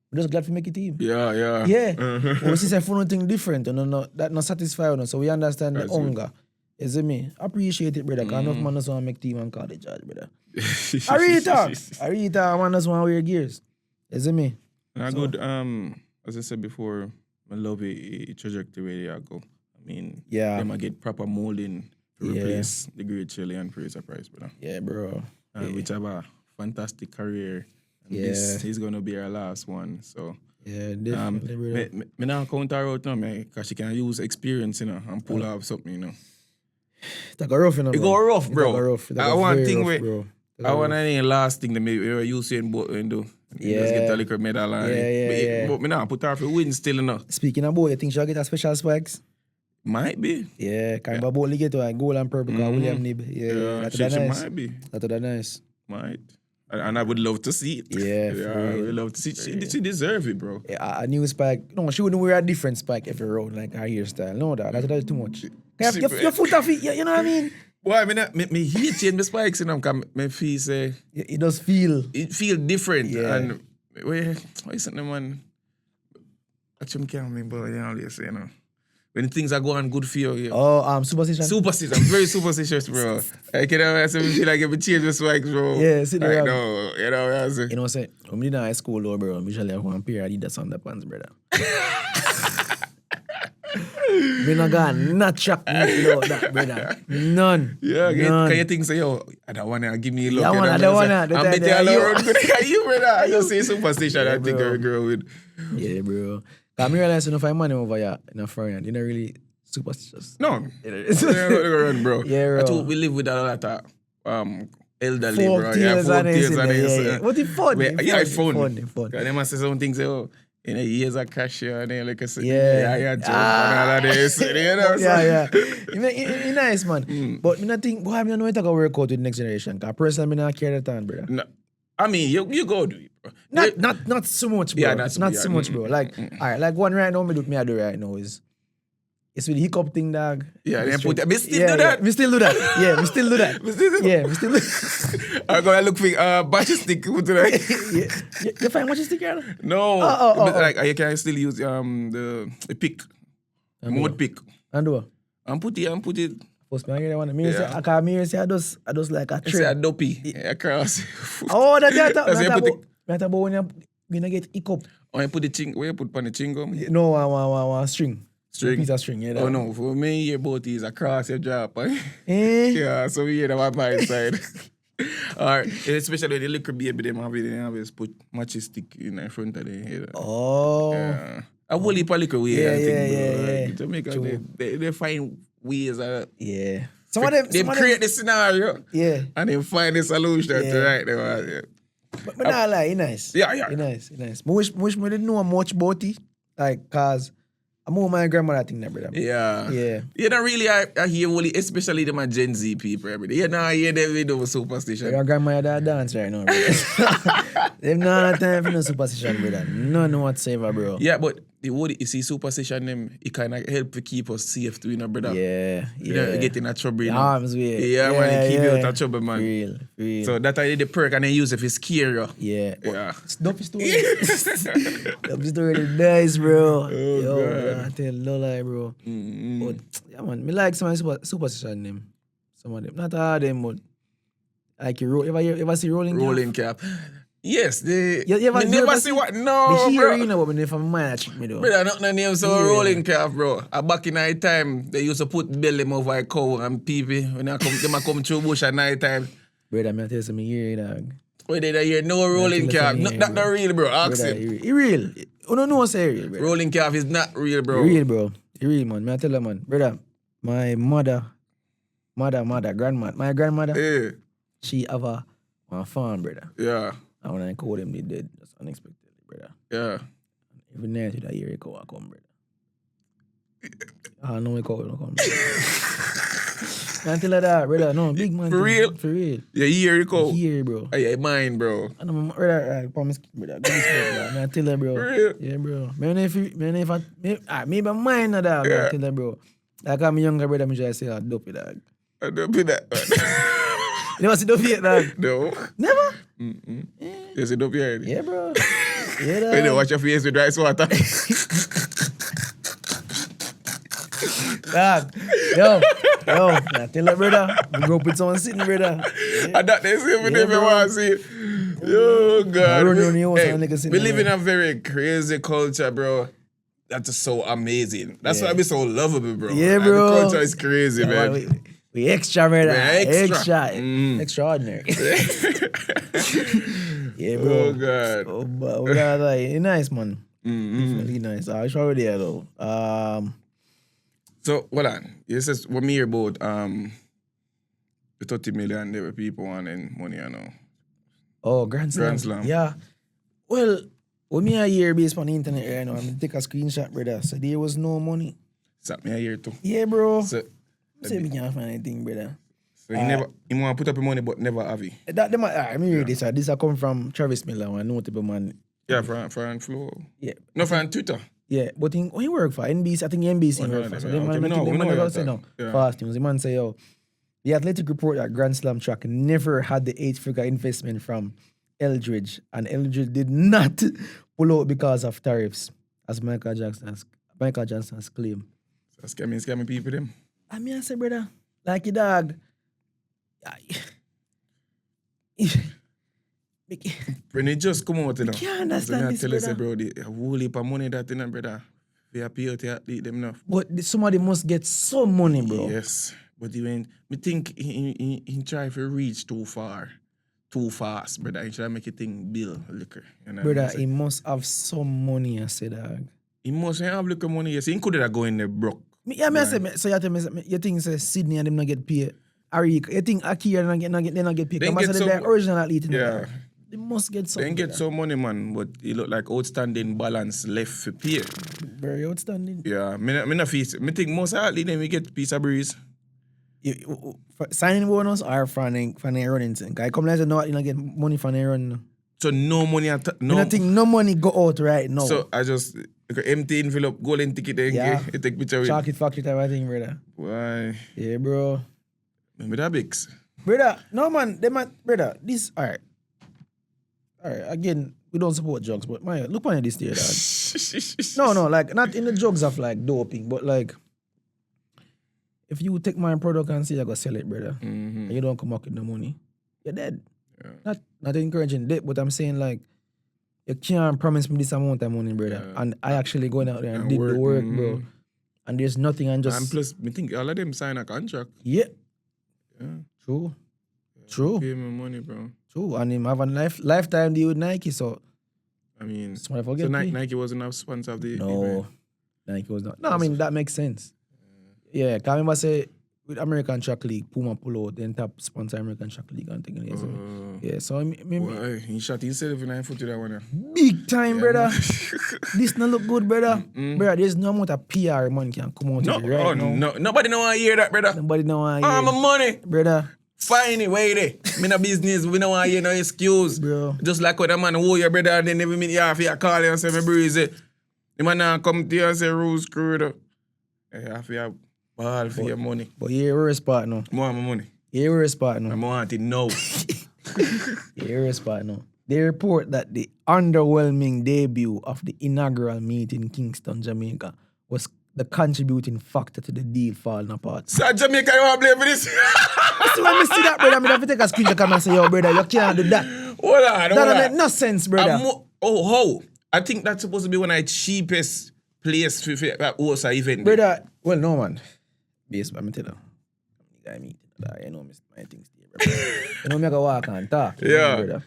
I'm just glad to make a team. Yeah. We see a fun thing different. No, that not satisfy us. So we understand the hunger. Is it me? Appreciate it, brother. Because enough man just want to make team and call the judge, brother. I really talk. Man just want to wear gears. Is it me? Good. As I said before, I love a trajectory where they go. I mean, they might get proper molding to replace the great Shelley and Fraser Price, brother. Yeah, bro. Which have a fantastic career. And this is going to be our last one. So, yeah, definitely, brother. Me not count her out now, because she can use experience, you know, and pull off something, you know. It go rough, you know, It go rough, bro. I want thing where I want any last thing that maybe Usain Bolt do. Just get a liquor medal. But me not put her for win still, you know. Speaking about, you think she'll get a special spikes? Might be. Yeah, kind of boldly get to a goal and purple because William Nib. Yeah, she nice. might be. That's nice. Might. And I would love to see it. Yeah, I would love to see it. She deserve it, bro. Yeah, a new spike. No, she wouldn't wear a different spike every round, like her hairstyle. No, that's too much. Your foot off it, you know what I mean? Well, I mean, me hate change my spikes, you know, because me feel say... It does feel... It feel different. Yeah. And, why isn't the man... Actually, I can't remember, you know, say, you know. When things are going good for you. Yeah. Oh, superstition? Superstition. I'm very superstitious, bro. Like, you know, I feel like if I change my spikes, bro. Yeah, see the I know, you know what I'm saying? You know what I'm saying? When we in high school, though, bro, we usually have one pair of Adidas underpants, brother. Me not gonna not chuck me without that, brother. None. Yeah, None. can you think say, yo, I don't wanna give me a look. Yeah, man, I don't wanna. I'm betting you alone good at you, brother. I just say superstition. Yeah, I think bro. I girl with. Yeah, bro. Cause me realize if I money over here in a foreign, you know really superstitious. No, It's run, bro. Yeah, bro. I thought we live with a lot of elderly, Folk bro. tales folk and tales this, and this. yeah. What it fun? Yeah, it's fun. Fun. Cause they must say some things. Say, oh, in a years of cash here and then like I said, Yeah. jump and all of this. You know, Yeah. It's nice, man. But me not think, boy, I don't know if I can work out with the next generation. Cause personally, me not care that time, brother. No, I mean, you go do it, bro. Not so much, bro. Yeah, not so much, bro. Like, all right, like one right now, me I do right now is it's with the hiccup thing, dog. Yeah, Me they put straight- me still do that. Me still do that. Yeah, me still do that. Me still do that. Yeah, me still do I'm gonna look for batch stick today. yeah. You find what you stick here? No, Oh. but like you can still use the pick, mode pick. And do And put it. Post me again one. Me say Yeah. I can me say I just like a I say a trend. dopey across. Oh, that's That's you put about when you gonna get hiccup. Or you put the ching. Where you put on the chingum? No, one string. String. Piece of string, yeah. Oh no, for me, your boat is across your drop. Eh? Yeah, so we hear that my side. Alright, especially when the liquor baby, they always put matches stick in front of the head. Oh. Yeah. A whole heap of liquor way, Yeah, I think, yeah, bro. yeah, Like, Jamaica, True. they find ways of Yeah. Some of them create the scenario Yeah. and then find the solution Yeah. to right there. Yeah. But nah lie, he nice. Yeah. He nice. I wish me didn't know much about it. Like, cause I'm more my grandmother thing that, brother. Yeah. Yeah. You don't really I hear only, especially the Gen Z people every day. You don't hear them video superstition. Your grandma that dance right now, brother. Them not have time for no superstition, brother. None whatsoever, bro. Yeah, but you see superstition them, it kind of help to keep us safe too, you know, brother. Yeah. You don't get in a trouble, you know. Arms way. Yeah, man, it keep you out of trouble, man. Real. So that I did the perk and then use it for scare you. Yeah. Yeah. Dumpy story. Dumpy story nice, bro. Yo, God. bro, I tell no lie, bro. But yeah, man, me like some of the superstition them. Some of them, not all of them, but like you ever see rolling cap. Yes, they. You ever- me you never ever see see- what. No, Me hear bro. you know, but me never mind trick me though. Brother, not no name so Yeah. rolling calf, bro. Back in night time, they used to put belly over a cow and people when they come through bush at night time. Brother, me tell you something here, dog. Where they hear no rolling tell you calf. something Not here, not bro. real, bro. Ask Brother, him. he real. You don't know what's real, bro. Rolling calf is not real, bro. Real, bro. He real, man. Me I tell you, man. Brother, my my grandmother, Yeah, she have a farm, brother. yeah, And when I call them, they dead just unexpectedly, brother. yeah. Every night with a year, I come, brother. I know I call no come, brother. Can't tell her that, brother. No, big man. For thing. real? For real. Yeah, here you go. Here, bro. Hey, mine, bro. I know, brother, I promise, brother. Give me space, brother. Man, I tell her, bro. For real? Yeah, bro. Maybe mine, that, bro. Yeah. I tell her, bro. Like, I'm younger, brother, me just say, dopey, dog. I don't be that. You never see dopey yet, dog? No. Never? You see, don't be heard. Yeah, bro. Yeah, dog. When you wash your face with rice water. Dog. Yo. Now tell her, brother. We go put someone sitting, brother. And that they say me never bro. want to see it. Yo, God. Run on your house Hey, and nigga sitting we live there. in a very crazy culture, bro. That's just so amazing. That's why I be so lovable, bro. Yeah, Like, bro. the culture is crazy, Yeah, man. we extra, brother. We're extra. Extraordinary. Yeah, bro. Oh, God. Oh, but we got like, it's nice, man. Definitely nice. I was already there, though. So, hold on. You says, what me hear about the 30 million there were people wanting money, I know. Oh, Grand Slam. Grand Slam. Yeah. Well, when me a year based on the internet right now, I'm gonna take a screenshot, brother. So there was no money. That me a hear too. Yeah, bro. So, Say we can't find anything, brother. so he want to put up the money, but never have it. That them. I mean, read this. This come from Travis Miller, one notable man. Yeah, from Flow. Yeah. No, from Twitter. Yeah, but when he work for NBC, I think NBC Oh, work no, for. So yeah, the man, okay, I no, think the we man know got that, say no. yeah. Fast news. The man say, yo, the Athletic report that Grand Slam track never had the 8-figure investment from Eldridge, and Eldridge did not pull out because of tariffs, as Michael Jackson's claim. So scamming people them. I mean, I say, brother, like your dog. When it just come out, you know. can't understand so I this, tell you, say, brother. bro, the whole heap of money that, you know, brother. They appeal to athlete them enough. But somebody must get some money, bro. Yes. But even, me think he try to reach too far. Too fast, brother. He try to make a thing bill liquor. You know Brother, he must have some money, I say, dog. He must have liquor money, yes. He could have go in there broke. Yeah, me I say, so you tell me, you think say Sydney and them not get paid? Arika, you think Aki they not get paid? Because they're original athlete. Yeah. They must get some. They get some money, man, but it look like outstanding balance left for pay. Very outstanding. Yeah, me not feel. Me think most athletes then we get piece of breeze. Signing bonus or from the running thing? I come like no, you not get money from the running. So no money no. I think no money go out right now. So I just empty envelope, golden ticket, then you take picture with. Chocolate factory type of thing, brother. Why? Yeah, bro. Remember that bigs? Brother, no man, brother, this alright. Alright, again, we don't support drugs, but man, look on this there, dog. No, like not in the drugs of like doping, but like if you take my product and say you're gonna sell it, brother, and you don't come up with no money, you're dead. Yeah. Not encouraging debt, but I'm saying like you can't promise me this amount of money, brother. Yeah. And I actually going out there and did the work, bro. And there's nothing and just. And plus, I think all of them sign a contract. Yeah. True. True. Pay me money, bro. True. And him have a lifetime deal with Nike, so. I mean, so Nike wasn't a sponsor of the event. Nike was not. No, I mean that makes sense. Yeah, can I remember say with American Track League, Puma pull out, then top sponsor American Track League and thing. So Why? He shot himself in 9 foot to that one. Big time, brother. This not look good, brother. Brother, there's no amount of PR man can come out right now. No, nobody know want to hear that, brother. Nobody know want to hear. My money, brother. Fine, wait there. Me no business. We don't want to hear no excuse, bro. Just like when a man who your brother, and then every minute you have to call you and say me breezy. The man now come to you and say rules screwed up. You have to ball for your money. But you're a respect now. More my money. You're a respect now. I want it now. You're a respect now. They report that the underwhelming debut of the inaugural meet in Kingston, Jamaica was the contributing factor to the deal falling apart. So Jamaica, you want to blame for this? So when I see that, brother, I have to take a screenshot and say, yo, brother, you can't do that. Hold on. That don't make no sense, brother. How? I think that's supposed to be one of the cheapest place for that OSA event. Brother, well, no, man. Based, I'm telling you. You know my things there, brother. You know me I go walk and talk. Yeah. Brother.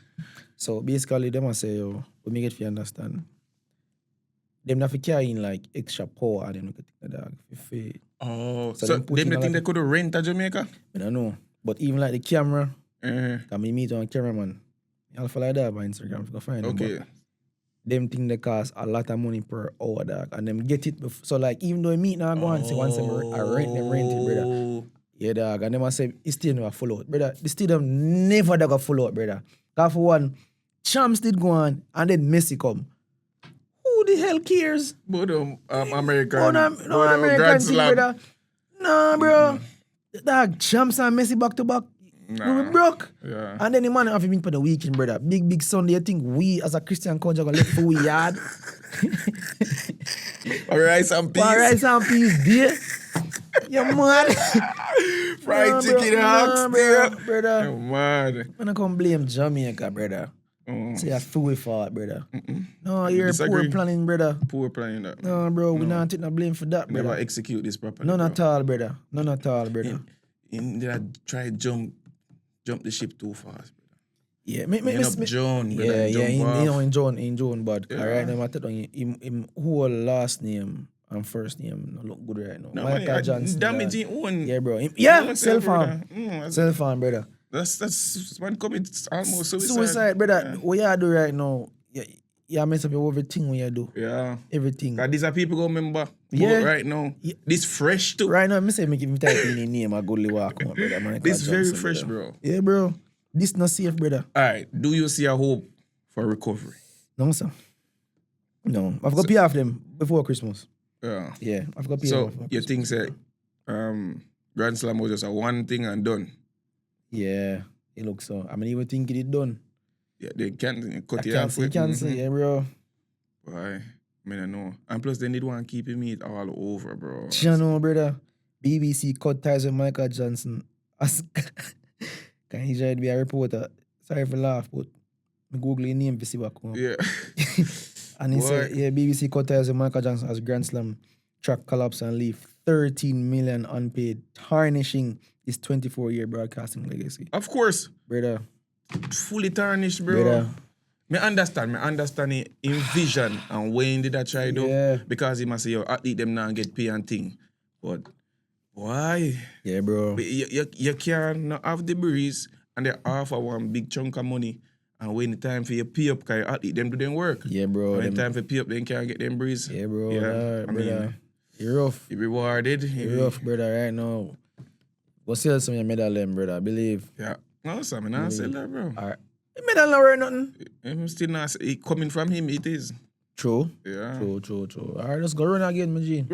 So basically, them I say, yo, what me get to understand. Them not carry in like extra power and them look at the dog. So them think they could rent a Jamaica? I don't know. But even like the camera, can me meet on cameraman. I'll follow that by Instagram if I find them. Okay. Them think they cost a lot of money per hour, dog. And them get it before. So like even though I meet now, I go and say once I rent it, brother. Yeah, dog. And them I say it still never follow out, brother. The stadium never dog follow out, brother. Cause for one, Champs did go on and then Messi come. Who the hell cares? But American. No American team, brother. No, bro. Dog, Champs and Messi back to back. We broke. Yeah. And then the man have been for the weekend, brother. Big Sunday. I think we as a Christian culture gonna look for we yard. Rice and peas. Rice and peas, dear. You mad? Fried chicken hawks, dear. Brother. You mad? I'm not gonna blame Jamaica, brother. Say a fool fault, brother. No, you're poor planning, brother. Poor planning that. No, bro, we not take no blame for that, brother. Never execute this properly. None at all, brother. None at all, brother. Did I try jump the ship too fast, brother? Yeah, John, brother. In John, but right now I tell you, him whole last name and first name not look good right now. No, Michael Johnson. Damaging one. Yeah, bro. Self harm, brother. That's one commit almost suicide. Suicide, brother. Yeah. What you do right now? You mess up everything when you do. Yeah. Everything. Cause these are people go remember. Yeah. Right now. Yeah. This fresh too. Right now, me say make him type in the name and go walk on, brother. Michael this Johnson, very fresh, brother. bro. Yeah, bro. This not safe, brother. Alright. Do you see a hope for recovery? No, sir. No. I've got pay off them before Christmas. Yeah. Yeah. I've got pay so off. So you think say Grand Slam was just a one thing and done? Yeah. It looks so. I mean, even think it done. Yeah, they can't cut it off. Cancel, yeah, bro. Why? I mean, I know. And plus, they need one keeping me all over, bro. You know, brother. BBC cut ties with Michael Johnson. Can he try to be a reporter? Sorry for laugh, but I Google his name to see what come up. Yeah. And he said, BBC quotes Michael Johnson as Grand Slam track collapse and leave 13 million unpaid, tarnishing his 24-year broadcasting legacy. Of course. Brother. Fully tarnished, bro. Brother. Me understand it in vision and when did I try do? Yeah. Because he must say, yo, athlete them now and get pay and thing. But why? Yeah, bro. You can't have the breeze and they offer one big chunk of money. And when the time for you pay up, because you athlete them do them work. Yeah, bro. When the time for pay up, they can't get them breeze. Yeah, bro. Yeah, I mean, you're rough. You rewarded. You're rough, brother, right now. Go sell some of your medal them, brother, I believe. Yeah. No, sir, I not sell that, bro. All right. Medal not worth nothing. I'm still not, coming from him, it is. True. Yeah. True. All right, let's go run again, my G.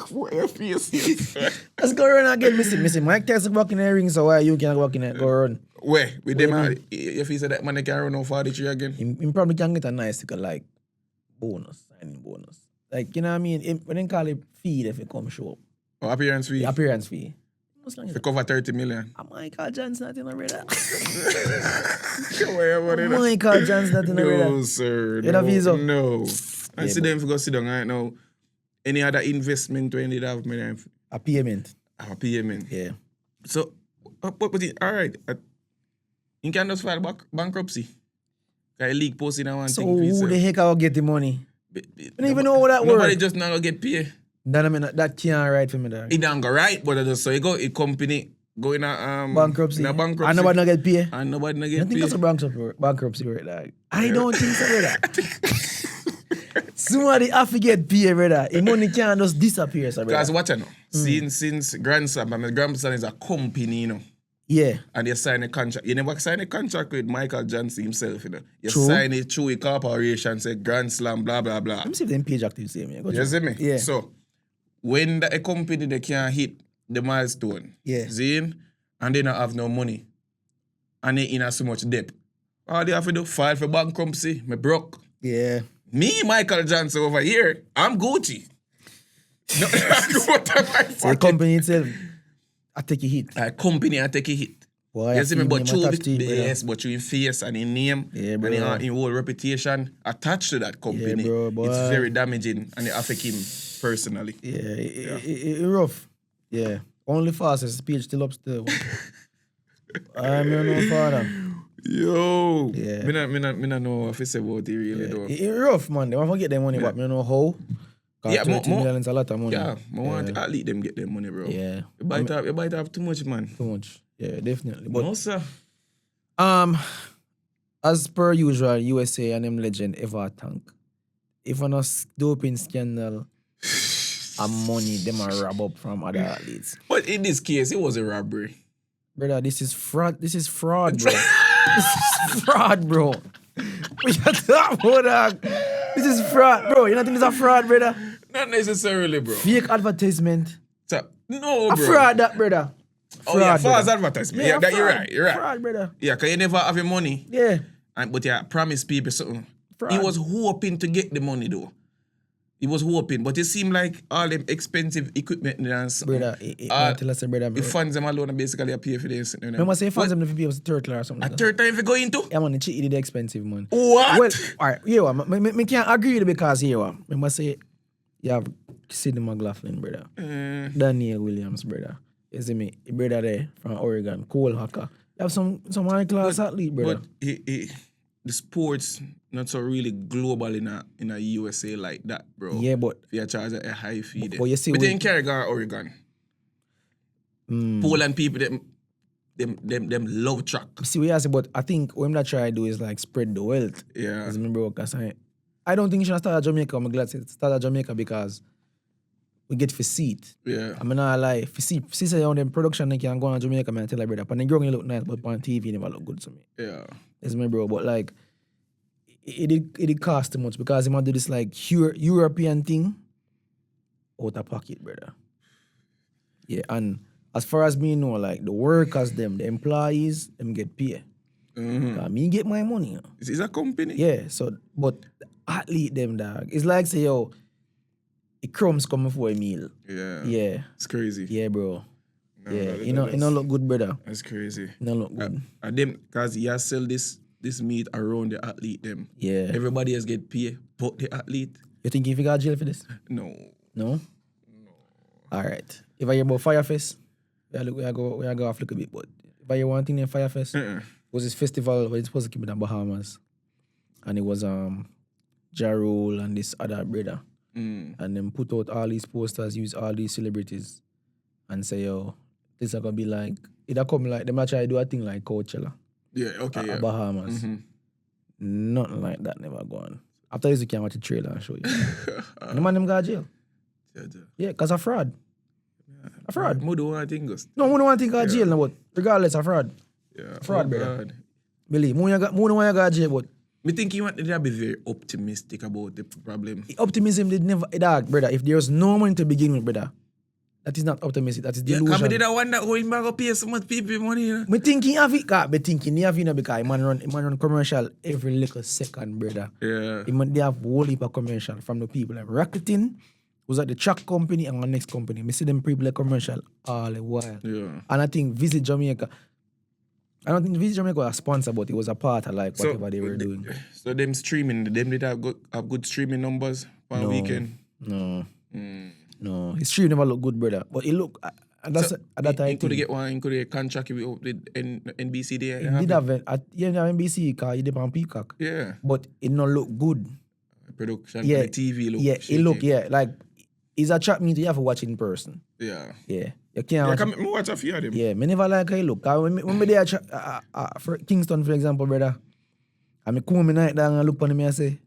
What your face is? Let's go run again, Missy. Mike Tyson walk in the ring, so why you can't walk in it? Go run. Where? With them, if he said that man can run on 43 again? He probably can get a nice ticket, like, signing bonus. Like, you know what I mean? When they call it fee if it come show up. Oh, appearance fee? The appearance fee. If you cover 30 million. Michael Johnson not in the radar. Michael Johnson not in the radar. No, sir. You have visa? No. I see them if you go sit down right now. Any other investment when they have money? A payment. A payment. Yeah. So, but all right. You can just file bankruptcy. Because league posting and one so thing. So who the heck will get the money? I don't even know how that works. Nobody just not going to get paid. That can't right for me there. It don't go right, but just so you go, a company go in a bankruptcy. And nobody not get paid. And nobody not get paid. I think that's a bankruptcy right there. I don't think so, brother. Somebody have to get paid, brother. The money can't just disappear, brother. Because watch out now. Since grandson, my grandson is a company, you know. Yeah. And you sign a contract. You never sign a contract with Michael Johnson himself, you know. You True. sign it through a corporation, say Grand Slam, blah, blah, blah. Let me see if them page active same. You see me? Yeah. So, when a company they can hit the milestone, and they don't have no money, and they in so much debt, all they have to do, file for bankruptcy, me broke. Yeah. Me, Michael Johnson over here, I'm Gucci. No, so the company itself, I take a hit. A company, I take a hit. Boy, you see me, but you yes, but you in face and in name and in whole reputation attached to that company. Yeah, bro, it's very damaging and it affects him personally. It's rough. Yeah. Only fastest speech still upstairs. I'm your father. Yo. Yeah. Me not know what to say about it really though. It's rough, man. They want to get their money back. Me don't know how. Yeah, 30 million is a lot of money. Yeah, I want to at least them get their money, bro. Yeah. You might have too much, man. Too much. Yeah, definitely. But no, sir. As per usual, USA and them legend ever tank. If on a doping scandal and money, them are rob up from other athletes. But in this case, it was a robbery. Brother, this is fraud. This is fraud, bro. This is fraud, bro. We are talking about that. This is fraud, bro. You don't think it's a fraud, brother? Not necessarily, bro. Fake advertisement. No, bro. A fraud, that, brother. Fraud, oh, yeah, false advertisement. Yeah, that, you're right. Fraud, brother. Yeah, because you never have your money. Yeah. But you promise people something. Fraud. He was hoping to get the money, though. He was hoping, but it seemed like all them expensive equipment and stuff. Brother, tell us, brother. The funds them alone basically pay for this. Remember say funds them if you pay was turtle or something. A third time if you go into? Yeah, man, the cheat is expensive, man. What? Well, all right, yeah, me can't agree with it because here, remember say you have Sidney McLaughlin, brother. Daniel Williams, brother. You see me, a brother there from Oregon, Cole Hacker. You have some high class athlete, brother. But the sports not so really global in a USA like that, bro. Yeah, but you charge a high fee there. But you see, but in Carrigan, Oregon, Poland people them love track. See what you say, but I think what I'm not trying to do is like spread the wealth. Yeah. As remember, I don't think you should start at Jamaica. I'm glad to start at Jamaica because we get for seat. Yeah. I'm not lie. For see say on them production they can go on Jamaica, man, tell my brother. But the growing look nice, but on TV never look good to me. Yeah. That's my bro. But like it cost too much because he might do this like European thing out of pocket, brother. Yeah, and as far as me know, like the workers, the employees, them get paid. Me get my money. You know? Is a company? Yeah, so but athlete them dog. It's like say yo, the crumbs coming for a meal. Yeah. Yeah. It's crazy. Yeah, bro. No, yeah, you know look good, brother. That's crazy. You know look good. Them, cause you sell this this meet around the athlete them. Yeah. Everybody else get paid, but the athlete. You think if you got jail for this? No. No? All right. If I hear about Firefest, we go off a little bit, but if I hear one thing in Firefest, was this festival where it's supposed to keep in the Bahamas. And it was Ja Rule and this other brother. And then put out all these posters, use all these celebrities and say, yo, this is gonna be like, it'll come like, them try to do a thing like Coachella. Yeah, okay, yeah. Bahamas. Nothing like that never go on. After this, you can watch the trailer and show you. And the man them got jail. Yeah, because of fraud. A fraud. More don't want to think. No, more don't want to think of jail now, but regardless of fraud. Yeah. Fraud, brother. Believe, more don't want to go jail, but I think you want to be very optimistic about the problem. Optimism did never, dog, brother. If there's no money to begin with, brother, that is not optimistic. That is delusion. Yeah, because I did wonder how him going to pay so much people money. You know? Me thinking of it, because man run commercial every little second, brother. Yeah. They have whole heap of commercial from the people. Like Rocketing was at the truck company and the next company. Me see them people like commercial all the while. Yeah. And I think Visit Jamaica. I don't think Visit Jamaica was a sponsor, but it was a part of like whatever they were doing. So them streaming, them did have good streaming numbers for a weekend? No. No. His stream never look good, brother. But it look, at that time. He could get a contract with NBC there. He did have NBC because he did on Peacock. Yeah. But it not look good. Production, yeah. the TV look. Yeah, shaky. it look, like, it's a chat meet you have to watch in person. Yeah. Yeah. You can't watch a few of them. Yeah, me never like how he look. When me there for Kingston, for example, brother, and me come night down and look on him and say,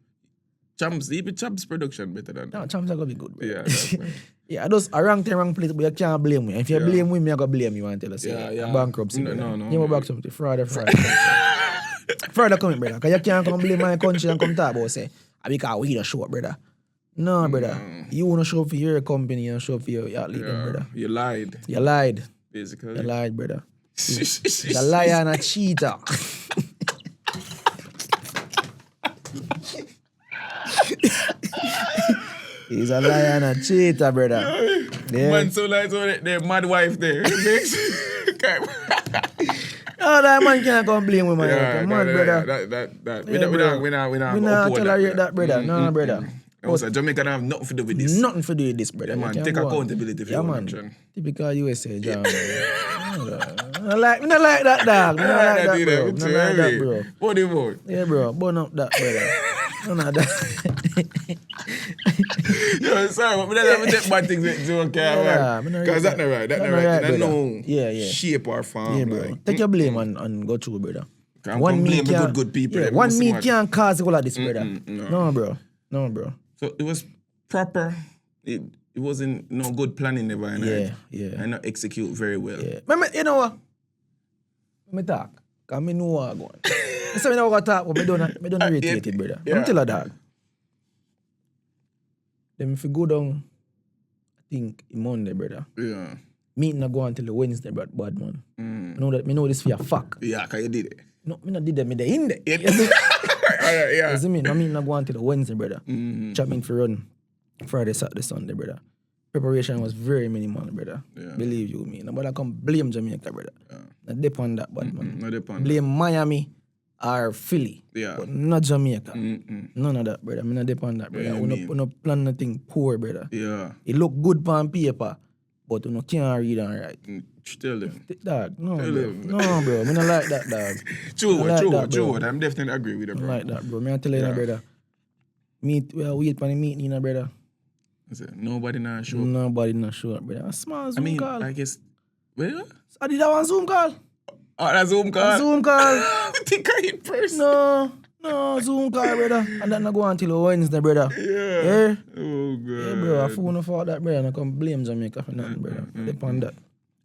Champs production better than that. No, Champs are gonna be good, bro. Yeah, that's right. Yeah, I just a wrong place, but you can't blame me. If you blame me, I gotta blame you and tell us. Yeah. Bankruptcy. No. You know back something. Fraud. Fraud coming, brother. Because you can't come blame my country and come talk about say, because we don't show up, brother. No, brother. You wanna show up for your company and show up for your athlete, brother. You lied. You lied. Basically. You lied, brother. You're a liar and a cheater. He's a liar and a cheater, brother. Yeah. Man, so like the mad wife there. Oh, that man can't complain with my brother. We not tolerate that, brother. No, brother. Also, Jamaica don't have nothing to do with this. Nothing to do with this, brother. Yeah, man, take accountability for your action. Typical USA, John. I like that, dog. I like that, bro. What do you want? Yeah, bro. Burn up that, brother. None of that. Yo, sorry, but we don't have to take bad things with Zurich, because that's not right. That's not right. That's no shape or form. Yeah, bro. Take your blame and go through, brother. One blame the good people. Yeah, one meat can't cause all of this, brother. No, bro. So it was proper. It wasn't no good planning never. And not execute very well. Yeah. You know what? Me talk. Because I know what I'm going. I say I know what I talk, but I don't irritate it, brother. I'm tell her that. Then if you go down, I think, in Monday, brother. Yeah. Meeting not go until the Wednesday, bad man. I know this for a fuck. Yeah, because you did it. No, I not did that. I did in there. Yeah. You see me? I mean, not go until the Wednesday, brother. Chopping for run Friday, Saturday, Sunday, brother. Preparation was very minimal, brother. Yeah. Believe you me. Nobody come blame Jamaica, brother. Yeah. Not depend that, bad man. Not depend. Blame Miami or Philly. Yeah. But not Jamaica. None of that, brother. I not depend that, brother. We not plan nothing poor, brother. Yeah. It look good on paper, but you can't read and write. Tell them. Dog, no, bro. I don't like that, dog. True. I'm definitely agree with you, bro. I like that, bro. I tell you, brother. Wait for the meeting, brother. Nobody not show up. Nobody not show up, brother. A small Zoom call. I guess. Where? I did that one Zoom call. Oh, that Zoom call? A Zoom call. I think I in person. No, Zoom call, brother. And that not go until Wednesday, brother. Yeah. Oh, God. Yeah, bro. I phone for that, brother. I come blame Jamaica for nothing, brother. Depend that.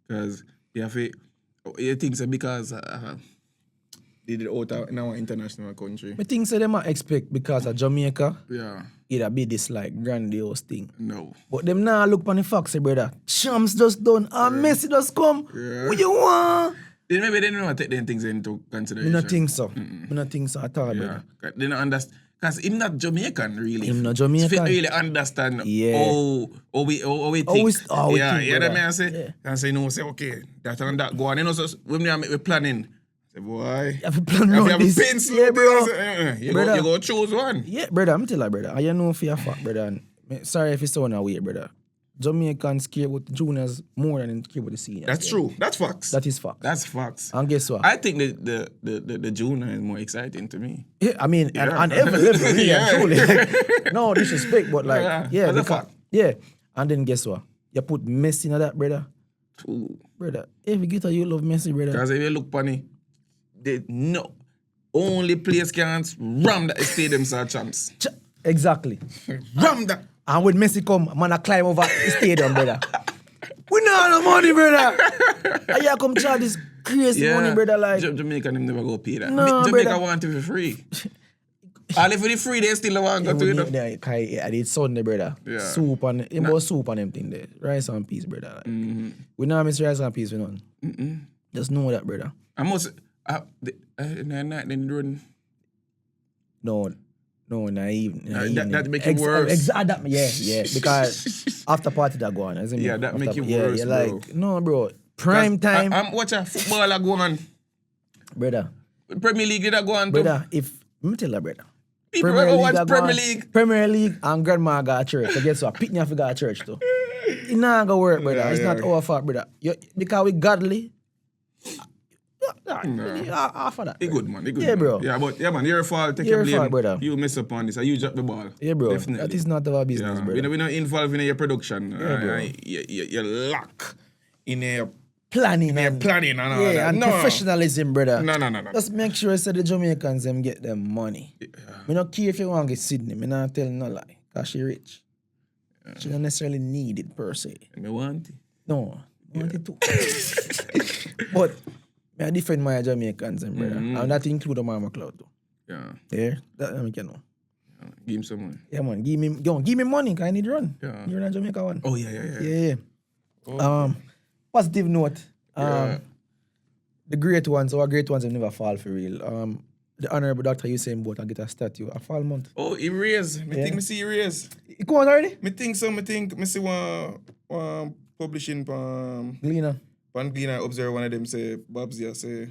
Because you think so because they did it out in our international country. I think so they might expect because of Jamaica. Yeah. It'll be this like grandiose thing. No. But them now look on the facts, brother. Champs just done and Messi just come. Yeah. What you want? Then maybe they don't want to take them things into consideration. I don't think so. I don't think so at all, brother. They don't understand. Because he's not Jamaican, really. He's not Jamaican. He really understand how we think. Think, I say, and say, no, say, okay, that and that go on. You know, so when we are planning, Boy. You have to plan You around have a this. pencil, Yeah, bro. You Brother. go choose one. Yeah, brother, I'm telling you, brother. I know for your fact, brother. And sorry if it's so away, brother. Jamaicans care about the juniors more than care about the seniors. That's true. That's facts. That is facts. That's facts. And guess what? I think the junior is more exciting to me. Yeah, I mean, and every level, really, Yeah. and truly. Like, no disrespect, but like, yeah, that's a fact. yeah. And then guess what? You put Messi in that, brother. Ooh. Brother, every guitar you love Messi, brother. Because if you look funny, they no only players can ram that stadium are champs. Exactly. Ram that. And when Messi come, man, I climb over the stadium, brother. We not have no money, brother. And you come charge this crazy money, brother. Like Jamaica, them never go pay that. No, Jamaica brother. want it for free. And if it's free, they still want to go to it. I did Sunday, brother. Yeah. Soup and soup and them thing there. Rice and peas, brother. Like, we not miss rice and peas for none. Just know that, brother. I must. Then run. No, naive. That make it worse. Yeah. Because after party that go on, isn't it? Yeah, that After make it yeah, worse, you're bro. like, no, bro. Prime time. I'm watching football go on. Brother. Premier League did go on too. Brother, if let me tell you, brother. People ever watch Premier League and grandma got to church. So guess what? Pitney have to go to church too. It not gonna work, brother. It's not our fault, brother. Because we godly. Half of that. He good, man. He good, Yeah, man. bro. Yeah, but yeah, man, your fault. Take Your your blame. fault, brother. You mess up on this. You drop the ball. Yeah, bro. Definitely. That is not our business, Yeah. brother. We're not involved in your production. bro. You lack in your Planning and planning and all yeah, that. and No. professionalism, brother. No. Just make sure that the Jamaicans them get them money. Me not care if you want to get Sydney. Me not tell no lie. Cause she rich. She don't necessarily need it per se. Me want it. No, I want it too. But I defend my Jamaicans, brother. And that include the Mama Cloud too. Yeah. Yeah, that I can know. Give him some money. Yeah, man. Give me money, cause I need run. Yeah. You run Jamaica one. Oh, yeah. Yeah. Oh. Positive note. Yeah. The great ones, our great ones, have never fall for real. The Honorable Dr. Usain Bolt and get a statue. A fall month. Oh, he raised. Me Yeah. think me see he raised. You come on already? Me think so. Me see one publishing Gleaner. Pan Gleaner observe one of them say Babsia say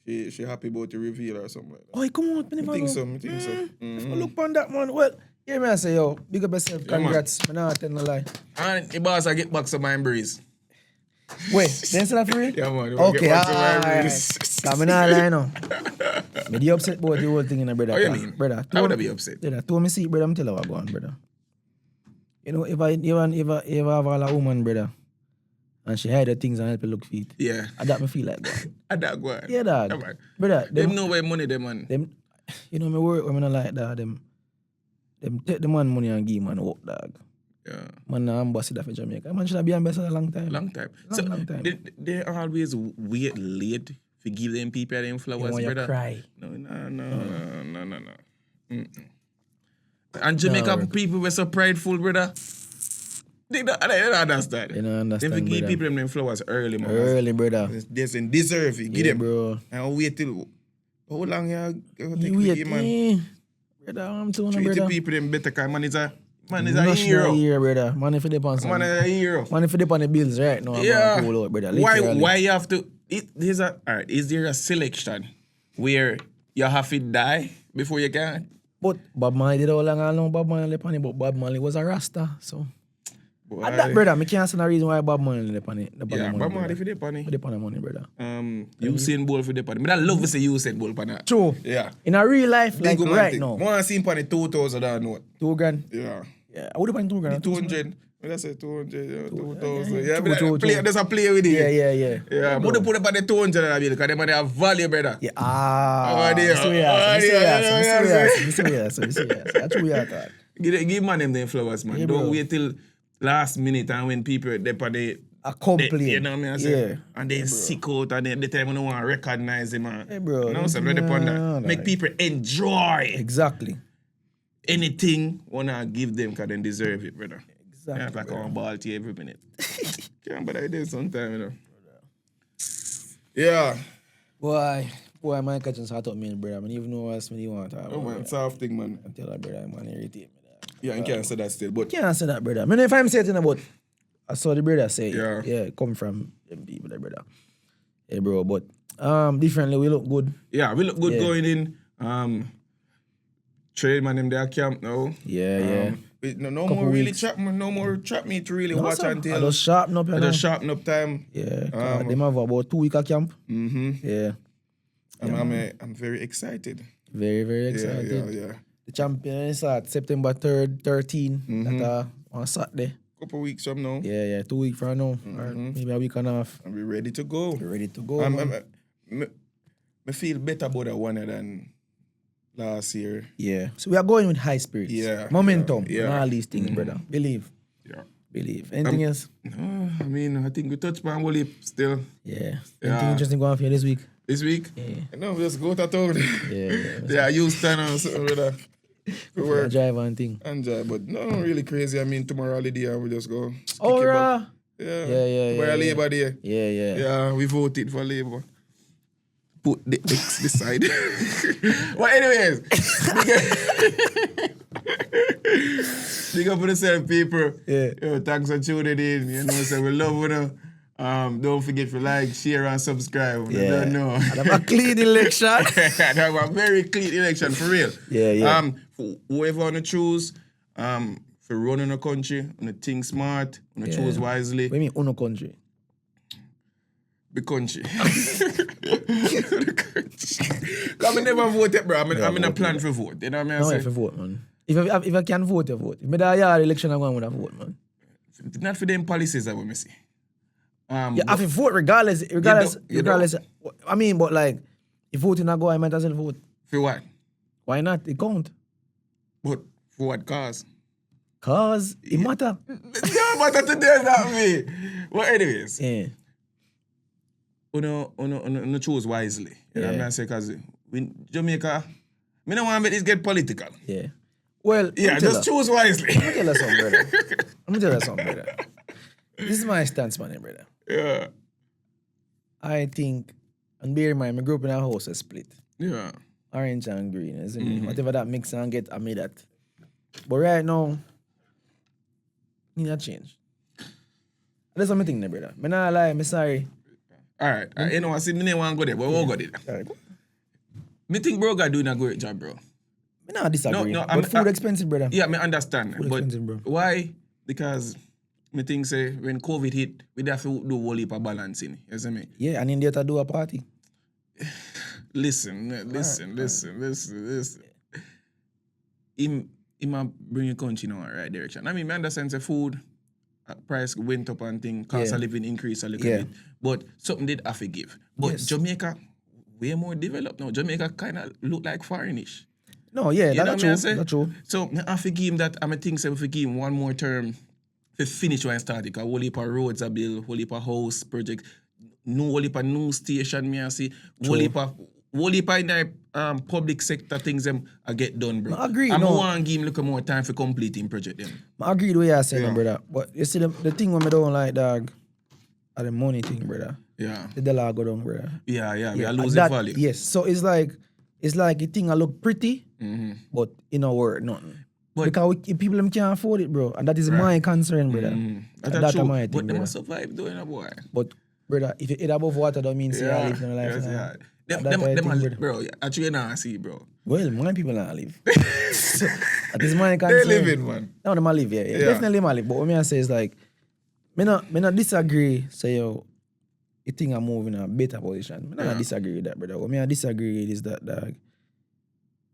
she happy about the reveal or something like that. Oh, you come on. Me think so. Oh, look on that, man. Well, yeah, man, I say, yo, big up yourself. Congrats. Man, I tell no lie. And the boss I get back some mind breeze. Wait, then say that for real? Yeah, man. Okay, get back some mind alright. breeze. Come on, lie now. Me the upset about the whole thing in a brother. What you mean? Brother. How would I be upset? Brother, to me see, brother, I'm telling you what go on, brother. You know, if I have all a woman, brother, and she hide the things and help you look feet, Yeah. that me feel like go on. I that go on. Yeah, dog. Yeah, man. Brother, Them know where money them man. them, you know, me work when I like that, them take the man money and give man work, dog. Yeah. Man, ambassador for Jamaica. Man should have been ambassador a long time. Long time. Long time. They always wait late to give them people them flowers, when brother. you cry. No. And Jamaica No. people were so prideful, brother. They don't understand. They don't understand, They give brother. people them flowers early, man. Early, brother. They say deserve it. Give Yeah, them. bro. And wait till how long you take You to wait, give, man? brother, I'm telling you, Treat the brother. people them better, cause man is a National hero. year, brother. Money for the pants. Man is a hero. Money for the on the bills right now. Yeah. Cool out, brother. Why Literally. you have to? Alright, is there a selection where you have to die before you can? But Bob Marley did all long I know Bob Marley funny, but Bob Marley was a Rasta, so. Boy. And that, brother, me can't see no reason why Bob Marley the funny. Yeah, but man, if you dey funny. For the money, brother. Usain Bolt for the funny. But I love to say Usain Bolt for that. True. Yeah. In a real life, like Big right thing. now. Want to see him for the 2,000 or not? 2 grand. Yeah. Yeah, I would have been 2 grand. 200. When I say 200, yeah, 2,000. Yeah, Two, but two, play, two. there's a play with it. Yeah. Yeah, but they put up at the 200 because they might have value, brother. Yeah. Oh, dear. Serious. That's what we are talking. Give man them flowers, man. Yeah, Don't bro. wait till last minute and when people they on the A complaint. you know what I say? Yeah. And they sick out and then the time when they want to recognize him, man. Hey, bro. No, so ready upon that. Make people enjoy Exactly. anything wanna give them because they deserve it, brother. Exactly. Yeah, like on ball to you every minute. Can't but I did sometime, you know. Yeah. Boy, my catching start up me, brother. I don't even know what else you want to talk Oh about, man, brother. soft thing, man. I tell her, brother, man, irritate me. Yeah, you can't say that still, but Can't say that, brother. I mean, if I'm saying about, I saw the brother say, Yeah. come from them people, there, brother. Yeah, bro. But differently, we look good. Yeah, we look good going in. Train man in their camp now. Yeah. No more really trap, no more trap meet to really watch until. I just sharpen up, just sharpen up time. Yeah, them have about 2 weeks of camp. Yeah. I'm very excited. Very, very excited. Yeah. The champion start September 3rd, 13th. That on Saturday. Couple weeks from now. Yeah, 2 weeks from now. Or maybe a week and a half. And we're ready to go. We're ready to go. I feel better about that one than last year. Yeah. So we are going with high spirits. Yeah. Momentum. And all these things, brother. Believe. Yeah. Believe. Anything else? No, I mean, I think we touched on Wally still. Yeah. Anything interesting going on for you this week? This week? Yeah. No, we just go to town. Yeah. Houston or something, brother. We work. Drive and thing. And drive, but no, really crazy. I mean, tomorrow holiday and we just go. Alright. Yeah. Tomorrow Labour Day. Yeah. Yeah, we voted for Labour. Put the X beside. Well, anyways. Big up for the same people. Yeah. Yo, thanks for tuning in. You know, so we love you. Don't forget to like, share, and subscribe. Yeah. I don't know. And have a clean election. That was a very clean election, for real. Yeah. Whoever want to choose, for running a country, want to think smart, want to choose wisely. What do you mean, uno country? The country. Because I never voted, bro. I'm in a plan for vote. You know what I mean? No, if I vote, man. If I can vote, I vote. If I have election, I'm going to vote, man. Not for them policies, I want to see. I have to vote regardless. I mean, but like, if voting not go, I might as well vote. For what? Why not? It count. But for what cause? Cause it matter. No matter to them, not me. Well, anyways. Yeah. Uno choose wisely. You know what I'm saying? Because Jamaica, I don't want to make this get political. Yeah. Well, just choose wisely. Let me tell you something, brother. This is my stance, man, brother. Yeah. I think, and bear in mind, I grew up in a house that split. Yeah. Orange and green. Whatever that mix and get, I made that. But right now, need a change. That's what I think, brother. I'm not lie, I'm sorry. All right. You know, I see me want to go there, but we won't go there. All right. Me think bro got doing a great job, bro. I not disagree. No, but food expensive, brother. Yeah, I understand. Food but expensive, bro. why? Because me think say when COVID hit, we have to do a whole heap of balancing. You see me? Yeah, and India to do a party. Listen. Him bring your country in the right direction. I mean, I understand the food price went up and thing, cost of living increased a little bit. But something did have to give. But Jamaica, way more developed now. Jamaica kind of look like foreignish. No, yeah, that's true. So I have to give him that, I think we give him one more term to finish when I started. Because whole heap of roads are built, whole heap of house project, whole heap of new station, me I see, whole heap of in the public sector things them I get done, bro. I agree. I want to give him a little more time for completing project them. I agree with what you're saying, brother. But you see, the thing when I don't like, dog, are the money thing, brother. Yeah. The dollar go down, brother. Yeah. We are losing value. Yes. So it's like the thing I look pretty, but in a word, nothing. But because people them can't afford it, bro. And that is my concern, brother. That's my thing, but they brother. must survive doing a boy. But, brother, if you eat above water, don't mean say I live in a life. Bro, actually now I see, bro. Well, my people not live. So, that is my concern. They living, man. No, they might live, yeah. Definitely might live. But what I say is like, me not disagree, say, yo, you think I'm moving in a better position. I not disagree with that, brother. What I disagree with is that, dog,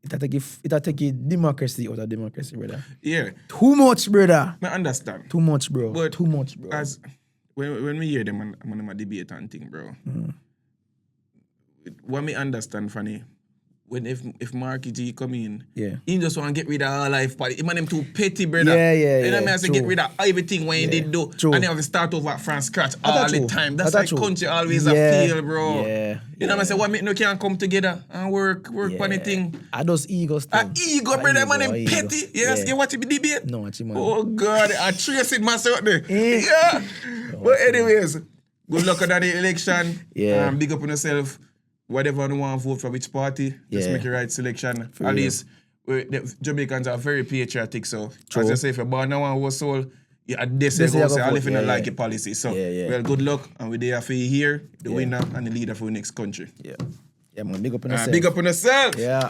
it'll take a democracy out of democracy, brother. Yeah. Too much, brother. I understand. Too much, bro. But too much, bro. As when we hear them on a debate and thing, bro. What me understand, funny, when if Marky G come in, he just want to get rid of our life party. He man them too petty, brother. Yeah. You know what I mean? Get rid of everything when he did do. True. And they have to start over from scratch all the time. That's like country always a feel, bro. Yeah. You know what I say? What make no can come together and work on anything. I just ego stuff. Ego, brother, man, them petty. Yes, you watch the debate? No, watch him. Oh God, I trace it myself there. Yeah. But anyways, good luck on the election. Yeah. Big up on yourself. Whatever you want to vote for which party, just make the right selection. At least, the Jamaicans are very patriotic, so as I say, if you're born now and was soul, Yeah, they say I live in a like a policy. So, well, good luck. And we're there for you here, the winner and the leader for the next country. Yeah. Yeah, man. Big up on yourself. Big up on yourself. Yeah.